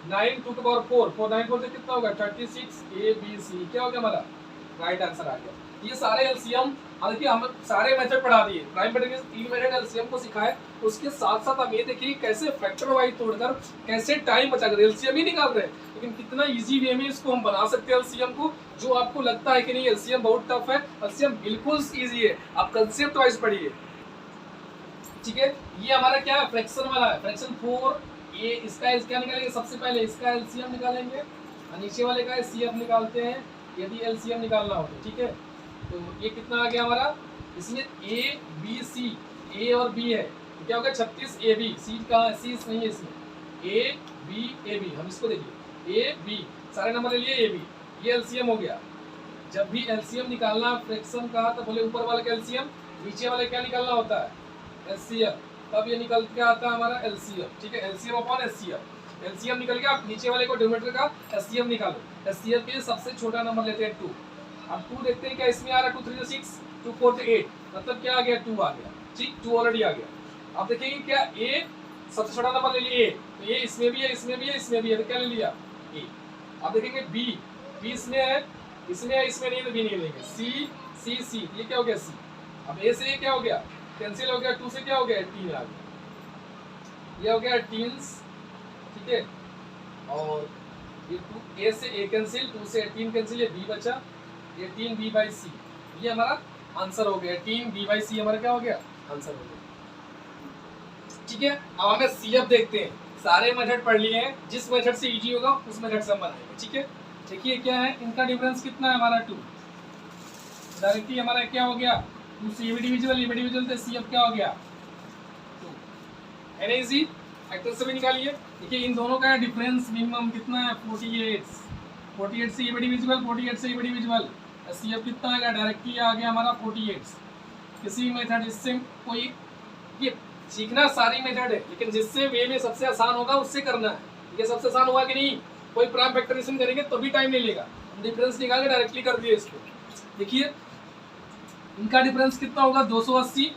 9 2 के पावर 4 4 9 4 से कितना होगा? 36 ए बी सी, क्या हो गया हमारा? राइट आंसर आ गया। ये सारे एलसीएम, हालांकि हम सारे मेथड पढ़ा दिए, प्राइम मेथड के 3 मेथड एलसीएम को सिखाए, उसके साथ साथ हम ये देखिए कैसे फैक्टर वाइज तोड़कर कैसे टाइम बचाकर एलसीएम ही निकाल रहे हैं, लेकिन कितना इजी वे में इसको हम बना सकते हैं एलसीएम को। जो आपको लगता है कि नहीं एलसीएम बहुत टफ है, एलसीएम बिल्कुल इजी है, आप कंसेप्ट वाइज पढ़िए। ठीक है, ये हमारा क्या है? फ्रैक्शन वाला है, फ्रैक्शन 4। ये इसका क्या निकालेंगे? सबसे पहले इसका एलसीएम निकालेंगे और नीचे वाले का सीएफ निकालते हैं यदि एलसीएम निकालना हो तो। ठीक है, तो ये कितना आ गया हमारा? इसमें ए बी सी, ए और बी है तो क्या हो गया? 36 ए बी। सी कहाँ है? सी नहीं है इसमें, ए बी ए बी। हम इसको देखिए ए बी, सारे नंबर ले लिए ए बी, ये एलसीएम हो गया। जब भी एलसीएम निकालना फ्रैक्शन का तो बोले ऊपर वाले का एलसीएम, नीचे वाले क्या निकालना होता है? एचसीएफ। तब ये निकल के आता है हमारा एलसीएफ। ठीक है, एलसीएम अपॉन एचसीएफ। एलसीएम निकल गया, आप नीचे वाले को डिनोमिनेटर का एचसीएफ निकालो। एचसीएफ के लिए सबसे छोटा नंबर लेते हैं 2। अब 2 देखते हैं क्या इसमें आ रहा है? 2 3 6 2 4 8, मतलब क्या आ गया? 2 आ गया। ठीक, 2 ऑलरेडी आ गया। अब देखेंगे क्या ए सबसे छोटा नंबर ले लिया ए, तो ये इसमें भी है, इसमें भी है, इसमें भी है, तो क्या ले लिया? ए। अब देखेंगे बी, बी इसमें है, इसमें है, इसमें नहीं है तो बी नहीं लेंगे। सी सी सी, ये क्या हो गया? सी। अब ए से ये क्या हो गया? कैंसिल हो गया, 2 से क्या हो गया? 3 आ गया। ये हो गया टीन्स, ठीक है, और ये 2 a से a कैंसिल, 2 से 18 कैंसिल, ये b बचा, 18b बाई सी, ये हमारा आंसर हो गया। 18b बाई सी हमारा क्या हो गया, आंसर हो गया। ठीक है, अब हमें CF देखते हैं। सारे मेथड पढ़ लिए हैं, जिस मेथड से इजी होगा उस मेथड से हम बनाएंगे। ठीक है, देखिए क्या है, इनका डिफरेंस कितना है हमारा 2, डायरेक्टली हमारा क्या हो गया 2 से ये डिविजिबल तो CF क्या हो गया 2। है ना इजी, फैक्टर से भी निकालिए। देखिए इन दोनों का डिफरेंस मिनिमम कितना है 48 से ये बड़ी विजिबल, 48 से ये बड़ी विजिबल, CF कितना आएगा, डायरेक्टली आ गया हमारा 48। किसी मेथड इससे कोई, ये सीखना सारी मेथड है, लेकिन जिससे वे में सबसे आसान होगा उससे करना है। ये सबसे आसान हुआ कि नहीं, कोई प्राइम फैक्टराइजेशन करेंगे तो भी टाइम नहीं लेगा, डिफरेंस निकाल के डायरेक्टली कर दिए इसको। देखिए इनका डिफरेंस कितना होगा 280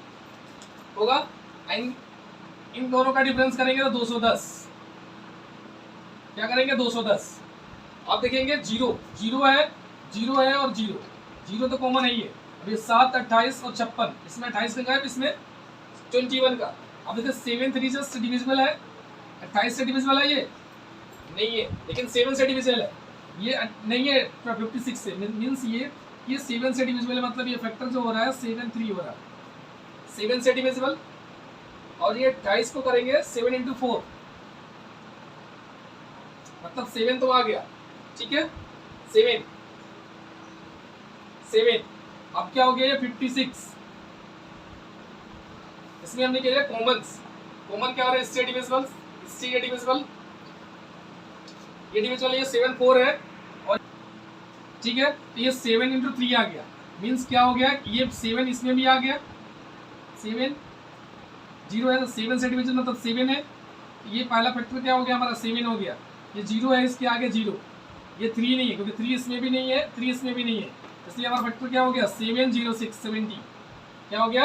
होगा, इन दोनों का डिफरेंस करेंगे तो 210। क्या करेंगे 210। आप देखेंगे जीरो है और जीरो तो कॉमन है ये। अभी 7, 28 और 56, इसमें 28 का है, इसमें 21 का। अब देखिए 7 3 से डिविजिबल है, 28 से डिविजिबल है ये नहीं है, लेकिन 7 से डिविजिबल है ये नहीं है 56 से, मीन्स ये 7 से डिविजिबल है, मतलब ये फैक्टर जो हो रहा है 7 3 हो रहा है, 7 से डिविजिबल। और ये 28 को करेंगे 7 इंटू 4, मतलब 7 तो आ गया। ठीक है, 7 अब क्या हो गया ये 56। इसमें हमने क्या कॉमन क्या हो रहा है, इससे डिविजिबल, इससे ये डिविजिबल, ये 7 4 है, और ठीक है तो ये 7 इंटू 3 आ गया, मीन्स क्या हो गया ये 7 इसमें भी आ गया, 7 0 है तो 7 से डिविजन मतलब 7 है, ये पहला फैक्टर क्या हो गया हमारा 7 हो गया। ये 0 है, इसके आगे 0, ये 3 नहीं है क्योंकि 3 इसमें भी नहीं है, 3 इसमें भी नहीं है, इसलिए हमारा फैक्टर क्या हो गया 7 0 6 70। क्या हो गया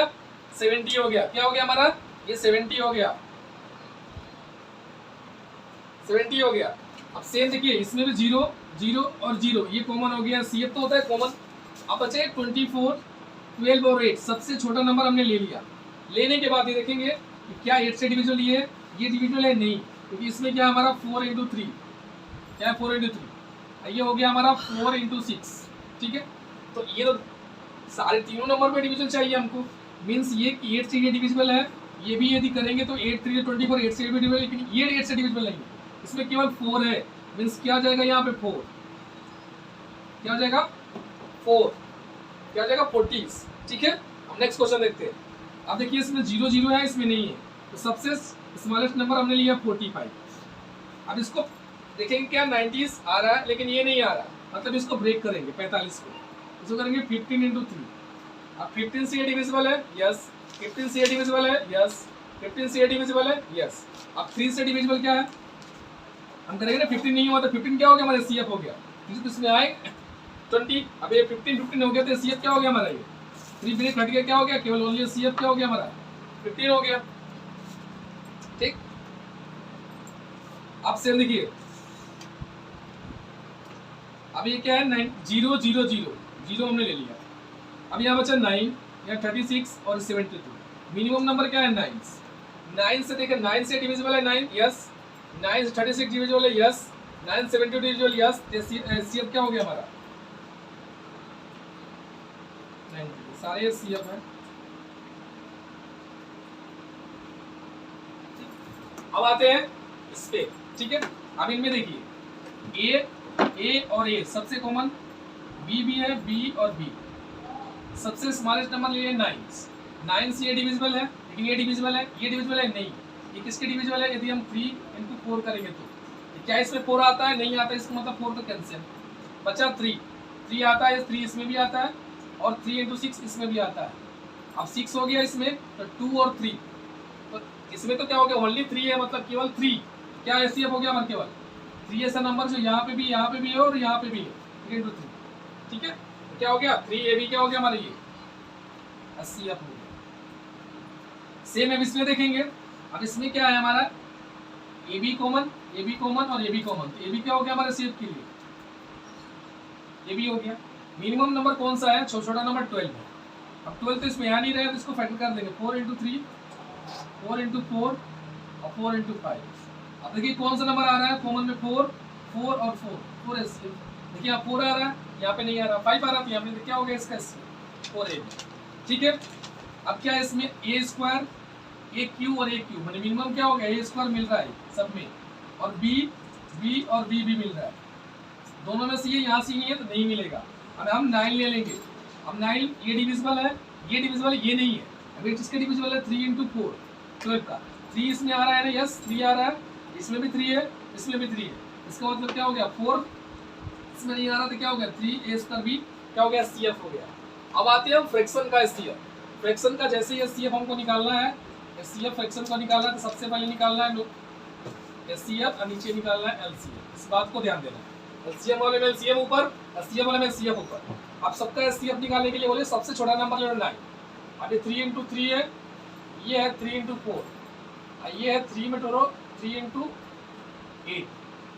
70 हो गया। क्या हो गया हमारा ये 70 हो गया, 70 हो गया। अब सेम देखिए इसमें भी 0 0 और 0 ये कॉमन हो गया, CF तो होता है कॉमन। अब बचे 24 12 और 8, सबसे छोटा नंबर हमने ले लिया। लेने के बाद ये देखेंगे कि क्या 8 से डिविजिबल ये डिविजिबल है नहीं, क्योंकि इसमें क्या हमारा 4 इंटू 3, क्या है 4 इंटू 3, ये हो गया हमारा 4 इंटू 6। ठीक है, तो ये तो सारे तीनों नंबर पे डिविजन चाहिए हमको, मीन्स ये 8 से ये डिविजिबल है, ये भी यदि करेंगे तो 8 3 24, 8 से डिविजिबल, लेकिन ये 8 से डिविजिबल नहीं है, इसमें केवल 4 है, मीन्स क्या आ जाएगा यहाँ पे 4, क्या हो जाएगा 4, क्या हो जाएगा 40। ठीक है, अब नेक्स्ट क्वेश्चन देखते हैं। अब देखिए इसमें 0 0 है, इसमें नहीं है, तो सबसे स्मॉलेस्ट नंबर हमने लिया 45। अब इसको देखेंगे क्या 90s आ रहा है, लेकिन ये नहीं आ रहा, मतलब इसको ब्रेक करेंगे 45 को, इसको करेंगे 15 इंटू 3। अब 15 से ये डिविजिबल है, यस, 15 से ये डिविजिबल है, यस, 15 से ये डिविजिबल है, यस। अब 3 से डिविजिबल क्या है, हम करेंगे ना 15 नहीं हुआ तो 15 क्या हो गया हमारा CF हो गया, तो इसमें आए 20। अब ये 15 हो गया तो CF क्या हो गया हमारा, ये 3 ब्रेक हट गया, क्या हो गया केवल ओनली CF क्या हो गया हमारा 15 हो गया। ठीक, अब सेम देखिए, अब ये क्या है 9 0 0 0 0 हमने ले लिया। अब यहाँ बचा 9 या 36 और 72, मिनिमम नंबर क्या है 9 से देखिए 9 से डिविजिबल है 9, यस, 9 से 36 डिविजिबल है, यस, 9 से 72 डिविजिबल, यस, CF क्या हो गया हमारा 9, सारे CF है। अब आते हैं इस पे। ठीक है, अब इनमें देखिए A और A सबसे कॉमन, B भी है, B और B, सबसे स्मॉलेस्ट नंबर लिए 9 से ये डिविजिबल है, लेकिन ये डिविजिबल है, ये डिविजिबल है नहीं, ये किसके डिविजिबल है, यदि हम 3 इंटू 4 करेंगे तो क्या इसमें 4 आता है, नहीं आता, इसका मतलब 4 तो कैंसिल। बचा 3 आता है, 3 इसमें भी आता है, और 3 इंटू 6 इसमें भी आता है। अब 6 हो गया इसमें, तो 2 और 3, तो इसमें तो क्या हो गया ओनली 3 है, मतलब केवल 3, क्या CF हो गया हमारा केवल 3 ऐसा नंबर जो यहाँ पे भी है और यहाँ पे भी है, 3 इंटू 3। ठीक है, तो क्या हो गया 3AB क्या हो गया हमारा ये CF हो गया। सेम अब इसमें देखेंगे, अब इसमें क्या है हमारा AB कॉमन और AB कॉमन, तो AB क्या हो गया हमारे CF के लिए AB हो गया। मिनिमम नंबर कौन सा है, छोटा नंबर 12 है। अब 12 तो इसमें यहाँ नहीं रहे, तो इसको फैक्टर कर देंगे 4 इंटू 3, 4 इंटू 4, और 4 इंटू 5। अब देखिए कौन सा नंबर आ रहा है कॉमन में, 4 4 और 4 4 एलसीएम। देखिए यहाँ 4 आ रहा है, यहाँ पे नहीं आ रहा, 5 आ रहा, तो यहाँ पे क्या हो गया इसका एलसीएम 4a। ठीक है, अब क्या है इसमें a स्क्वायर ए क्यू और ए क्यू, मतलब मिनिमम क्या हो गया, ए स्क्वायर मिल रहा है सब में, और बी और बी भी मिल रहा है, दोनों में से ये यहाँ से नहीं है तो नहीं मिलेगा। अब हम 9 ले लेंगे। अब 9 ये डिविजिबल है, ये डिविजिबल, ये नहीं है। अगर इसके डिविजिबल है 3 इंटू 4 12 का, 3 इसमें आ रहा है ना, यस 3 आ रहा है, इसमें भी 3 है, इसमें भी 3 है, इसका मतलब क्या हो गया 4 इसमें नहीं आ रहा तो क्या हो गया 3a स्क्वायर भी क्या हो गया एचसीएफ हो गया। अब आते हैं हम फ्रैक्शन का एचसीएफ। फ्रैक्शन का जैसे ही एचसीएफ हमको निकालना है, एचसीएफ फ्रैक्शन को निकालना है तो सबसे पहले निकालना है एचसीएफ और नीचे निकालना है एलसीएफ। इस बात को ध्यान देना है, एलसीएम वाले में एलसीएम ऊपर, एचसीएफ वाले में एचसीएफ ऊपर। अब सबका एचसीएफ निकालने के लिए बोले सबसे छोटा नंबर ले लो 9। अब ये 3 इंटू 3 है, ये है 3 इंटू 4, ये है 3 में टोरो 3 इंटू 8।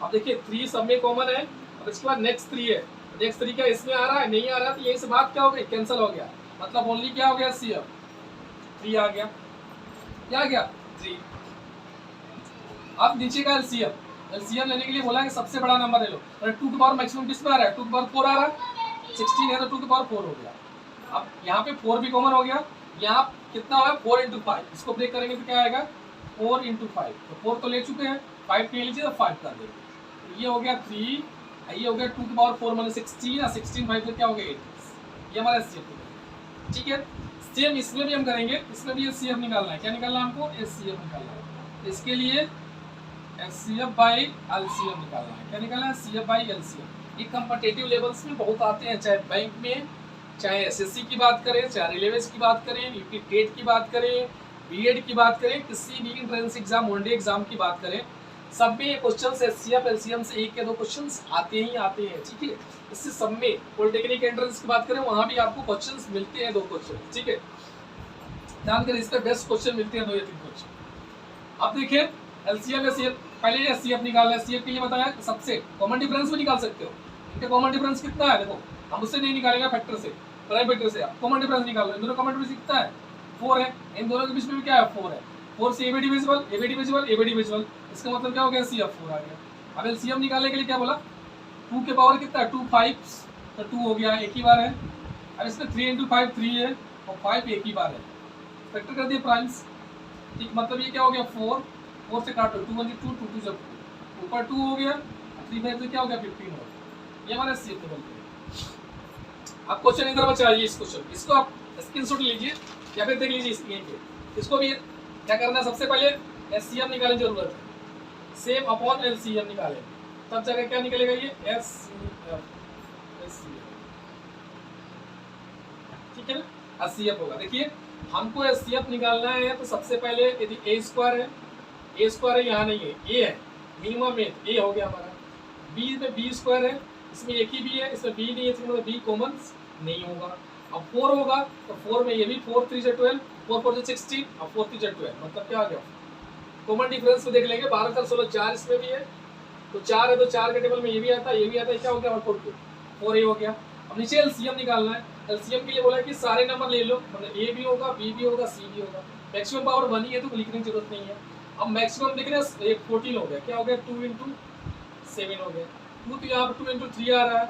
अब देखिए 3 सब में कॉमन है, अब इसके बाद नेक्स्ट 3 है, नेक्स्ट 3 का इसमें आ रहा है, नहीं आ रहा, तो यही से बात क्या हो गई, कैंसिल हो गया, मतलब ओनली क्या हो गया एचसीएफ 3 आ गया, क्या आ गया 3। अब नीचे का एलसीएम, एलसीएम लेने के लिए बोला कि सबसे बड़ा नंबर ले लो, अरे 2 की पावर मैक्सिमम किस में आ रहा है, 2 की पावर 4 आ रहा है, 16 है तो 2 की पावर 4 हो गया। अब यहाँ पे 4 भी कॉमन हो गया, यहाँ कितना होगा 4 इंटू 5, इसको ब्रेक करेंगे तो क्या आएगा 4 इंटू 5, तो 4 तो ले चुके हैं, 5 ले लीजिए तो 5 कर देंगे, तो ये हो गया 3, ये हो गया 2 की पावर 4 मतलब 16, और 16 5 तो क्या हो गया 8, ये हमारा एचसीएफ। ठीक है, सेम इसमें भी हम करेंगे, इसमें भी एचसीएफ निकालना है, क्या निकालना है हमको एचसीएफ निकालना है, इसके लिए एचसीएफ बाई एलसीएम निकालना है, क्या निकालना है एचसीएफ बाई एलसीएम। ये कॉम्पिटिटिव लेवल्स में बहुत आते हैं, चाहे बैंक में, चाहे एसएससी की बात करें, चाहे रेलवेज की बात करें, यूपी टेट की बात करें, बीएड की बात करें, किसी भी एंट्रेंस एग्जाम, वनडे एग्जाम की बात करें, सब में ये क्वेश्चंस एचसीएफ एलसीएम से एक या दो क्वेश्चंस आते ही आते हैं। ठीक है, इससे सब में पॉलिटेक्निक एंट्रेंस की बात करें वहां भी आपको क्वेश्चंस मिलते हैं, 2 क्वेश्चन। ठीक है, ध्यान करें, इसका बेस्ट क्वेश्चन मिलते हैं 2 या 3 क्वेश्चन। अब देखिए एलसीएम एचसीएफ, पहले एचसीएफ निकालना है, एचसीएफ के लिए बताया सबसे कॉमन डिफरेंस भी निकाल सकते हो, इनका कॉमन डिफरेंस कितना है, देखो हम उससे नहीं निकालेंगे फैक्टर से, प्राइम फैक्टर से आप कॉमन डिफरेंस निकाल लो, इन दोनों कॉमन डिफरेंस कितना है 4 है, इन दोनों के बीच में भी क्या है 4 है, 4 से A be divisible, A be divisible, A be divisible, इसका मतलब क्या हो गया एचसीएफ 4 आ गया। अब एलसीएम निकालने के लिए क्या बोला 2 के पावर कितना है 2 5 तो 2 हो गया, एक ही बार है। अब इसमें 3 इंटू 5 3 है और 5 एक ही बार है, फैक्टर कर दिए प्राइम्स। ठीक, मतलब ये क्या हो गया 4 4 से काटो 2 1 2 2 2 जब ऊपर 2 हो गया, 3 5 तो क्या हो गया 15 हो गया, ये हमारा एचसीएफ टेबल है। अब क्वेश्चन इधर बचा है, इस क्वेश्चन इसको आप स्क्रीनशॉट लीजिए या फिर देख लीजिए इसको भी क्या करना है, सबसे पहले एचसीएफ निकालने की जरूरत है, सेम अपॉन एलसीएम निकालें, तब जाकर क्या निकलेगा ये एचसीएफ, ठीक है ना, एचसीएफ होगा। देखिए हमको एचसीएफ निकालना है तो सबसे पहले यदि ए स्क्वायर है, ए स्क्वायर है यहाँ नहीं है, ए है मिनिमम में, ए हो गया हमारा, बी में बी स्क्वायर है, इसमें एक ही बी है, इसमें बी नहीं है, इसमें बी कॉमन नहीं होगा। अब 4 होगा तो 4 में ये भी 4 3 से 12, 4 4 से 16 और 4 3 से 12, मतलब क्या आ गया कॉमन डिफरेंस में देख लेंगे, 12 4 16 4 इसमें भी है, तो 4 है तो 4 के टेबल में ये भी आता है, ये भी आता है, क्या हो गया 4 ए हो गया। अब नीचे एलसीएम निकालना है, एलसीएम के लिए बोला है कि सारे नंबर ले लो, मतलब ए भी होगा, बी भी होगा, सी भी होगा, मैक्सिमम पावर 1 ही है तो लिखने की जरूरत नहीं है। अब मैक्सिमम देख रहे हैं 14 हो गया, क्या हो गया 2 इंटू 7 हो गया, 2 तो यहाँ पर 2 इंटू 3 आ रहा है,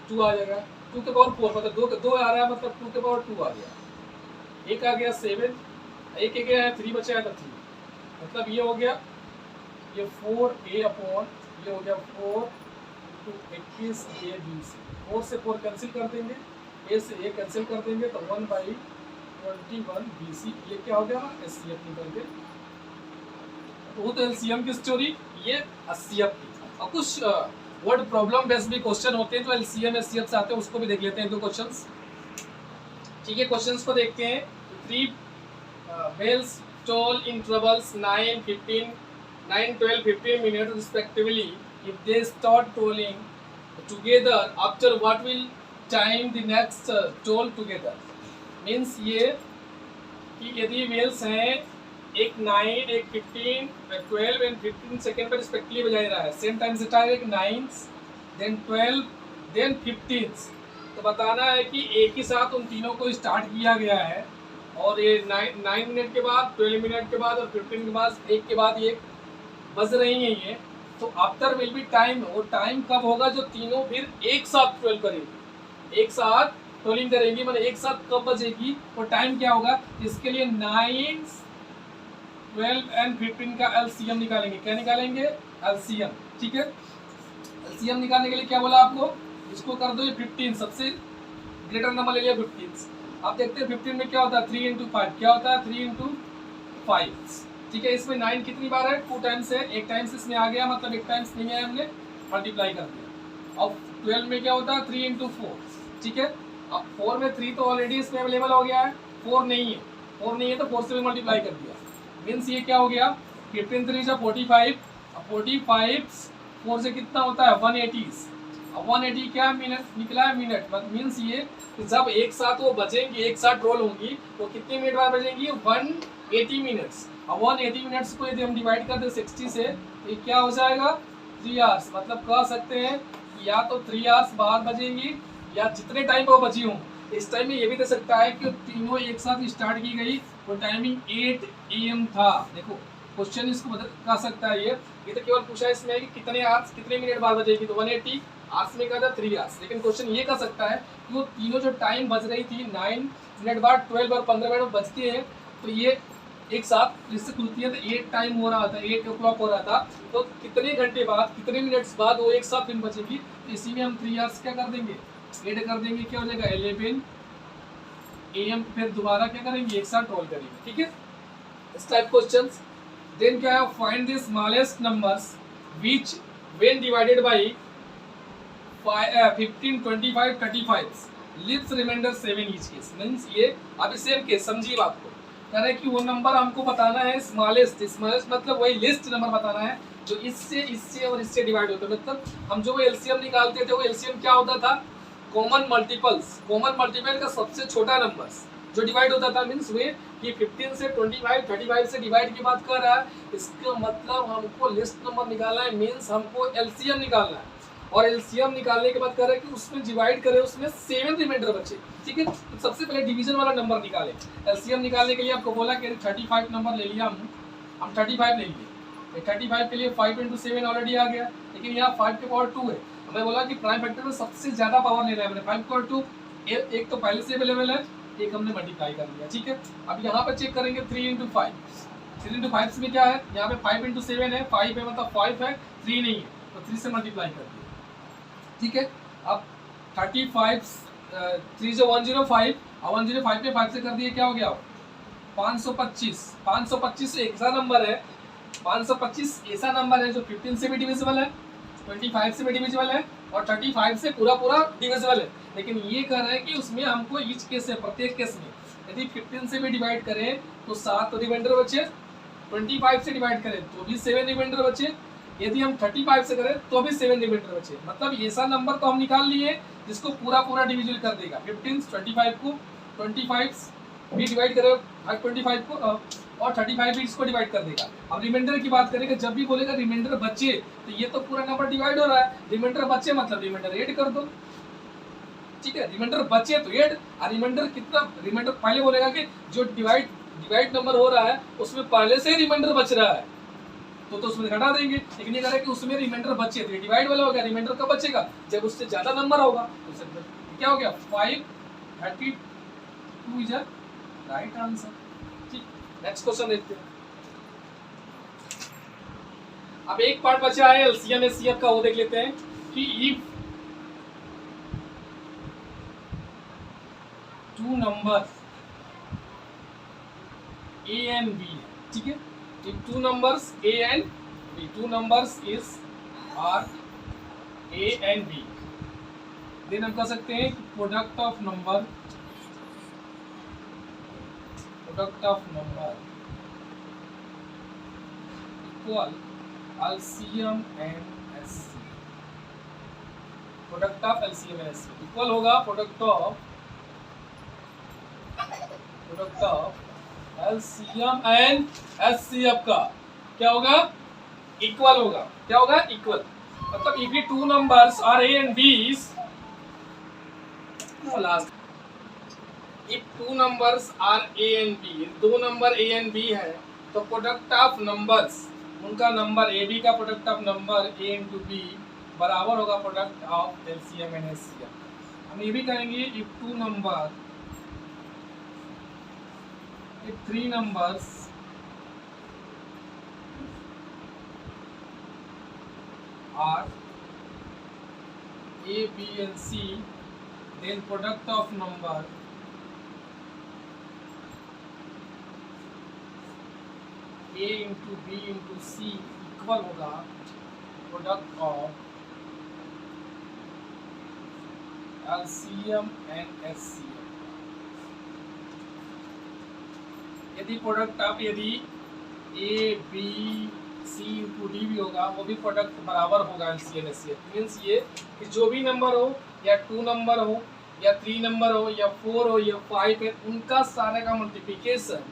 2 आ जाएगा, 2 के पावर 4 मतलब 2 आ रहा है, मतलब 2 के पावर 2 आ गया, एक आ गया 7, एक गया है 3 बचा है तो 3, मतलब ये हो गया ये 4a अपॉन ये हो गया 4 टू 21 ए बी सी, 4 से 4 कैंसिल कर देंगे, ए से ए कैंसिल कर देंगे तो 1/21 बी सी, ये क्या हो गया एचसीएफ निकल के। वो तो एलसीएम की स्टोरी, ये एचसीएफ की। और कुछ वर्ड प्रॉब्लम बेस्ड भी क्वेश्चन होते हैं जो एलसीएम एचसीएफ से आते हैं, उसको भी देख लेते हैं 2 क्वेश्चंस। ठीक है, क्वेश्चंस को देखते हैं। 3 bells toll in intervals 9 12 15 minutes respectively. If they start tolling together, after what will time the next toll together? Means ये कि यदि bells हैं एक 9 एक 15 12 एंड 15 सेकेंड पर रिस्पेक्टिवली बजाई रहा है, सेम टाइम से टाइम एक 9 देन 12 देन 15, तो बताना है कि एक ही साथ उन तीनों को स्टार्ट किया गया है और ये 9 मिनट के बाद, 12 मिनट के बाद और 15 के बाद, 1 के बाद ये बज रही है ये, तो आफ्टर विल बी टाइम, वो टाइम कब होगा जो तीनों फिर एक साथ 12 करेंगे, एक साथ 12 करेंगी, मतलब एक साथ कब बजेगी, वो टाइम क्या होगा। इसके लिए 9, 12 एंड 15 का एलसीएम निकालेंगे। क्या निकालेंगे? एलसीएम। ठीक है, एलसीएम निकालने के लिए क्या बोला आपको, इसको कर दो ये 15, सबसे ग्रेटर नंबर ले लिया 15। आप देखते हैं 15 में क्या होता है, 3 इंटू 5 क्या होता है, 3 इंटू 5। ठीक है, इसमें 9 कितनी बार है, 2 टाइम्स है, एक टाइम्स इसमें आ गया, मतलब एक टाइम्स नहीं आया, हमने मल्टीप्लाई कर दिया। अब 12 में क्या होता है, 3 इंटू 4। ठीक है, अब 4 में 3 तो ऑलरेडी इसमें अवेलेबल हो गया है, 4 नहीं है, 4 नहीं है तो 4 से भी मल्टीप्लाई कर दिया, मीन्स ये क्या हो गया, 15 3 जा 45, 45 4 से कितना होता है 180। अब 180 क्या मिनट निकला है, मिनट, मीन्स ये जब एक साथ वो बजेंगी, एक साथ रोल होंगी, तो कितने मिनट बाद बजेंगी, 180 मिनट्स। अब 180 मिनट्स को यदि हम डिवाइड कर दें 60 से, तो ये क्या हो जाएगा, 3 आवर्स। मतलब कह सकते हैं या तो 3 आवर्स बाद बजेंगी, या जितने टाइम पर वो बची हों। इस टाइम में ये भी दे सकता है कि तीनों एक साथ स्टार्ट की गई, वो टाइमिंग 8 AM था। देखो क्वेश्चन इसको कह सकता है, ये तो केवल पूछा इसमें है कि कितने आवर्स, कितने मिनट बाद बजेगी, तो 180 आवर्स में कहा था 3 आवर्स। लेकिन क्वेश्चन ये कह सकता है कि वो तीनों जो टाइम बज रही थी, 9 मिनट बाद 12 और 15 मिनट बजती है, तो ये एक साथ जिससे खुलती है, तो 8 टाइम हो रहा था, 8 o'clock हो रहा था, तो कितने घंटे बाद, कितने मिनट्स बाद वो एक साथ दिन बचेगी। तो इसी में हम 3 आवर्स क्या कर देंगे, एड कर देंगे, क्या हो जाएगा 11 AM। फिर दोबारा क्या करेंगे, एक साथ रोल करेंगे। ठीक है, इस टाइप क्वेश्चंस। देन क्या है, find the smallest numbers which when divided by 15 25 35 leaves remainder 7 each case. Means ये अभी सेम केस समझिए बात को, कह रहे हैं कि वो नंबर हमको बताना है स्मॉलेस्ट, स्मॉलेस्ट मतलब वही लिस्ट नंबर बताना है जो इससे, इससे और इससे डिवाइड होता है। मतलब हम जो वो एलसीएम निकालते थे, वो एलसीएम क्या होता था, कॉमन मल्टीपल्स, कॉमन मल्टीपल का सबसे छोटा नंबर जो डिवाइड होता था। मीन्स वे ये 15 से 25 35 से डिवाइड की बात कर रहा है, इसका मतलब हमको लिस्ट नंबर निकालना है, मीन्स हमको एलसीएम निकालना है। और एलसीएम निकालने के बाद कह रहा है कि उसमें डिवाइड करें, उसमें 7 रिमाइंडर बचे। ठीक है, तो सबसे पहले डिवीजन वाला नंबर निकालें। एलसीएम निकालने के लिए आपको बोला कि 35 नंबर ले लिया हम 35 ले लिए, 35 के लिए 5 × 7 ऑलरेडी आ गया, लेकिन यहाँ 5 की पावर 2 है। हमें बोला कि प्राइम फैक्टर में सबसे ज्यादा पावर लेना है, मैंने 5 की पावर 2, एक तो पहले से अवेलेबल है, एक हमने मल्टीप्लाई कर लिया। ठीक है, अब यहाँ पर चेक करेंगे 3 × 5, 3 × 5 में क्या है, यहाँ पे 5 × 7 है, 5 है मतलब 5 है, 3 नहीं है, तो 3 से मल्टीप्लाई कर दिया। ठीक है, अब 35 3 से 105, और 105 पे 5 से कर दिए, क्या हो गया 525। 525 ऐसा नंबर है, 525 ऐसा नंबर है जो 15 से भी डिविजिबल है, 25 से भी डिविजिबल है, और 35 से पूरा पूरा डिविजिबल है। लेकिन ये कह रहे हैं कि उसमें हमको ईच केस है, प्रत्येक केस में यदि 15 से भी डिवाइड करें तो 7 रिमाइंडर बचे, 25 से डिवाइड करें तो भी 7 रिमाइंडर बचे, यदि हम 35 से करें तो भी 7 रिमाइंडर बचे। मतलब ऐसा नंबर तो हम निकाल लिए जिसको पूरा पूरा डिविजल कर देगा। 15 25 को 25 भी डिवाइड करें 25 को, और 35 भी इसको डिवाइड कर देगा। अब रिमाइंडर की बात करेंगे, जब भी बोलेगा रिमाइंडर बचे, तो ये तो पूरा नंबर डिवाइड हो रहा है, रिमाइंडर बचे मतलब रिमाइंडर ऐड कर दो। ठीक है, रिमाइंडर बचे तो ऐड, और रिमाइंडर कितना, रिमाइंडर पहले बोलेगा कि जो डिवाइड नंबर हो रहा है उसमें पहले से ही रिमाइंडर बच रहा है, तो उसमें घटा देंगे। लेकिन ये कह रहा है कि उसमें रिमाइंडर बचे, तो डिवाइड वाला हो गया, रिमाइंडर कब बचेगा, जब उससे ज्यादा नंबर होगा। तो क्या हो गया 532 इज राइट आंसर। ठीक, नेक्स्ट क्वेश्चन देखते हैं। अब एक पार्ट बचा है एलसीएम एचसीएफ का, वो देख लेते हैं कि if two numbers A and B, ठीक है, if two numbers a and b, two numbers is are a and b, then हम कह सकते हैं product of number equal LCM and HCF. Product of LCM and HCF equal होगा product of LCM and HCF का क्या होगा, equal होगा। क्या होगा, इक्वल। मतलब if two numbers are A and B, last if two numbers are A and B, दो number A and B है तो प्रोडक्ट ऑफ नंबर्स, उनका नंबर ए बी का product of number A into B बराबर होगा product of LCM and HCF. हम ये भी कहेंगे if two number, if three numbers are A, B and C, then product of number A into B into C equal होगा product of LCM and HCM। यदि product of, यदि A, B, C into D भी होगा वो भी product बराबर होगा LCM HCF। Means ये कि जो भी नंबर हो, या 2 नंबर हो या 3 नंबर हो या 4 हो या 5 है, उनका सारे का मल्टीप्लिकेशन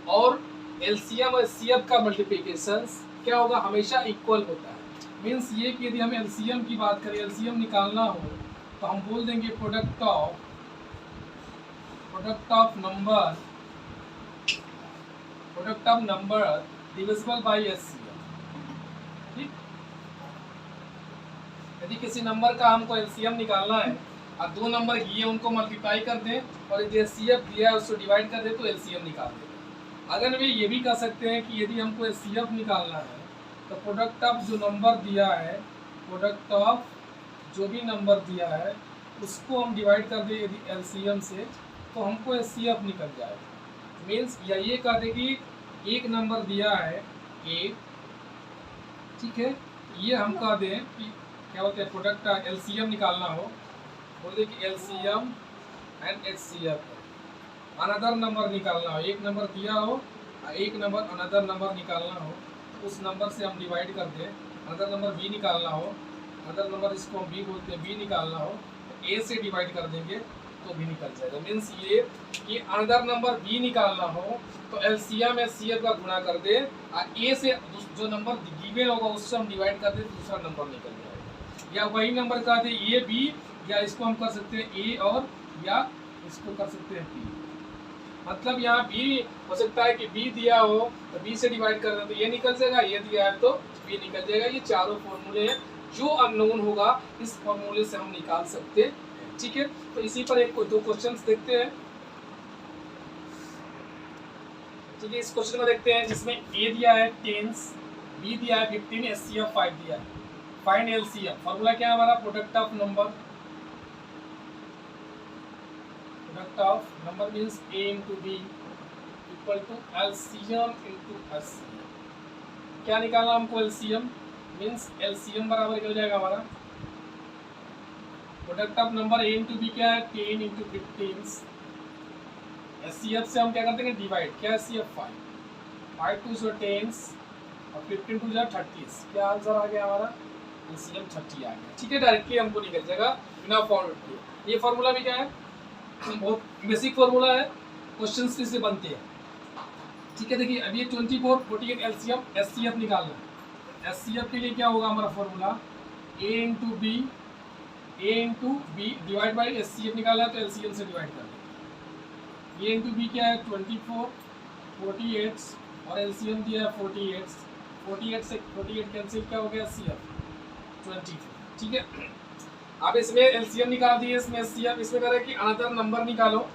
और LCM और HCF का मल्टीप्लिकेशन क्या होगा, हमेशा इक्वल होता है। मीन्स ये कि यदि हमें LCM की बात करें, LCM निकालना हो तो हम बोल देंगे product of number divisible by HCF। ठीक, यदि किसी नंबर का हमको LCM निकालना है और दो नंबर दिए उनको मल्टीप्लाई कर दें और यदि HCF दिया है उसको डिवाइड कर दें तो LCM निकाल दें। अगर वे ये भी कह सकते हैं कि यदि हमको HCF निकालना है तो प्रोडक्ट ऑफ जो नंबर दिया है, प्रोडक्ट ऑफ जो भी नंबर दिया है उसको हम डिवाइड कर दें यदि LCM से तो हमको HCF निकल जाएगा। मीन्स या ये कह दें कि एक नंबर दिया है A, ठीक है, ये हम कह दें कि क्या बोलते हैं प्रोडक्ट का LCM निकालना हो, बोले कि LCM and HCF। Another number निकालना हो, एक नंबर दिया हो और एक नंबर अनदर नंबर निकालना हो तो उस नंबर से हम डिवाइड कर दें। अनदर नंबर B निकालना हो, अनदर नंबर इसको हम B बोलते हैं, B निकालना हो तो A से डिवाइड कर देंगे तो भी निकल जाएगा। मीन्स ये कि अनदर नंबर B निकालना हो तो LCM HCF का गुणा कर दे और A से जो नंबर गिवन होगा उससे हम डिवाइड कर दे तो दूसरा नंबर निकल जाएगा। या वही नंबर का दे A B, या इसको हम कर सकते हैं A और या इसको कर सकते हैं B। मतलब यहाँ B हो सकता है कि B दिया हो तो B से डिवाइड कर दे तो ये निकल जाएगा, ये दिया है तो B निकल जाएगा। ये चारों फॉर्मूले हैं, जो अननोन होगा इस फॉर्मूले से हम निकाल सकते हैं। ठीक है, तो इसी पर एक दो क्वेश्चंस देखते हैं। ठीक है, इस क्वेश्चन में देखते हैं जिसमें A दिया है 10, B दिया है 15, HCF 5 दिया है। Find LCM। फॉर्मूला क्या है हमारा, product of number means A into B equal to LCM into HCF। क्या निकालना हमको LCM, मींस LCM बराबर निकल जाएगा हमारा product of number A into B क्या है 10 into 15। HCF से हम क्या करते हैं डिवाइड, क्या HCF 5 2 से 10 और 15 2 जा 30। क्या आंसर आ गया हमारा, LCM 30 आ गया। ठीक है, डायरेक्टली हमको निकल जाएगा बिना फॉर्मूला के। ये फॉर्मूला भी क्या है, बहुत बेसिक फॉर्मूला है, क्वेश्चंस इससे बनते हैं। ठीक है, देखिए अभी 24 48 LCM HCF निकालना है। HCF के लिए क्या होगा हमारा formula, A into B divide by HCF निकाला है तो LCM से डिवाइड कर देंगे। A into B क्या है 24 48 और LCM दिया है 48 से 48 कैंसिल क्या हो गया HCF 24। ठीक है, अब इसमें LCM निकाल दिए, इसमें HCF, इसमें कह रहा है कि अनदर नंबर निकालो।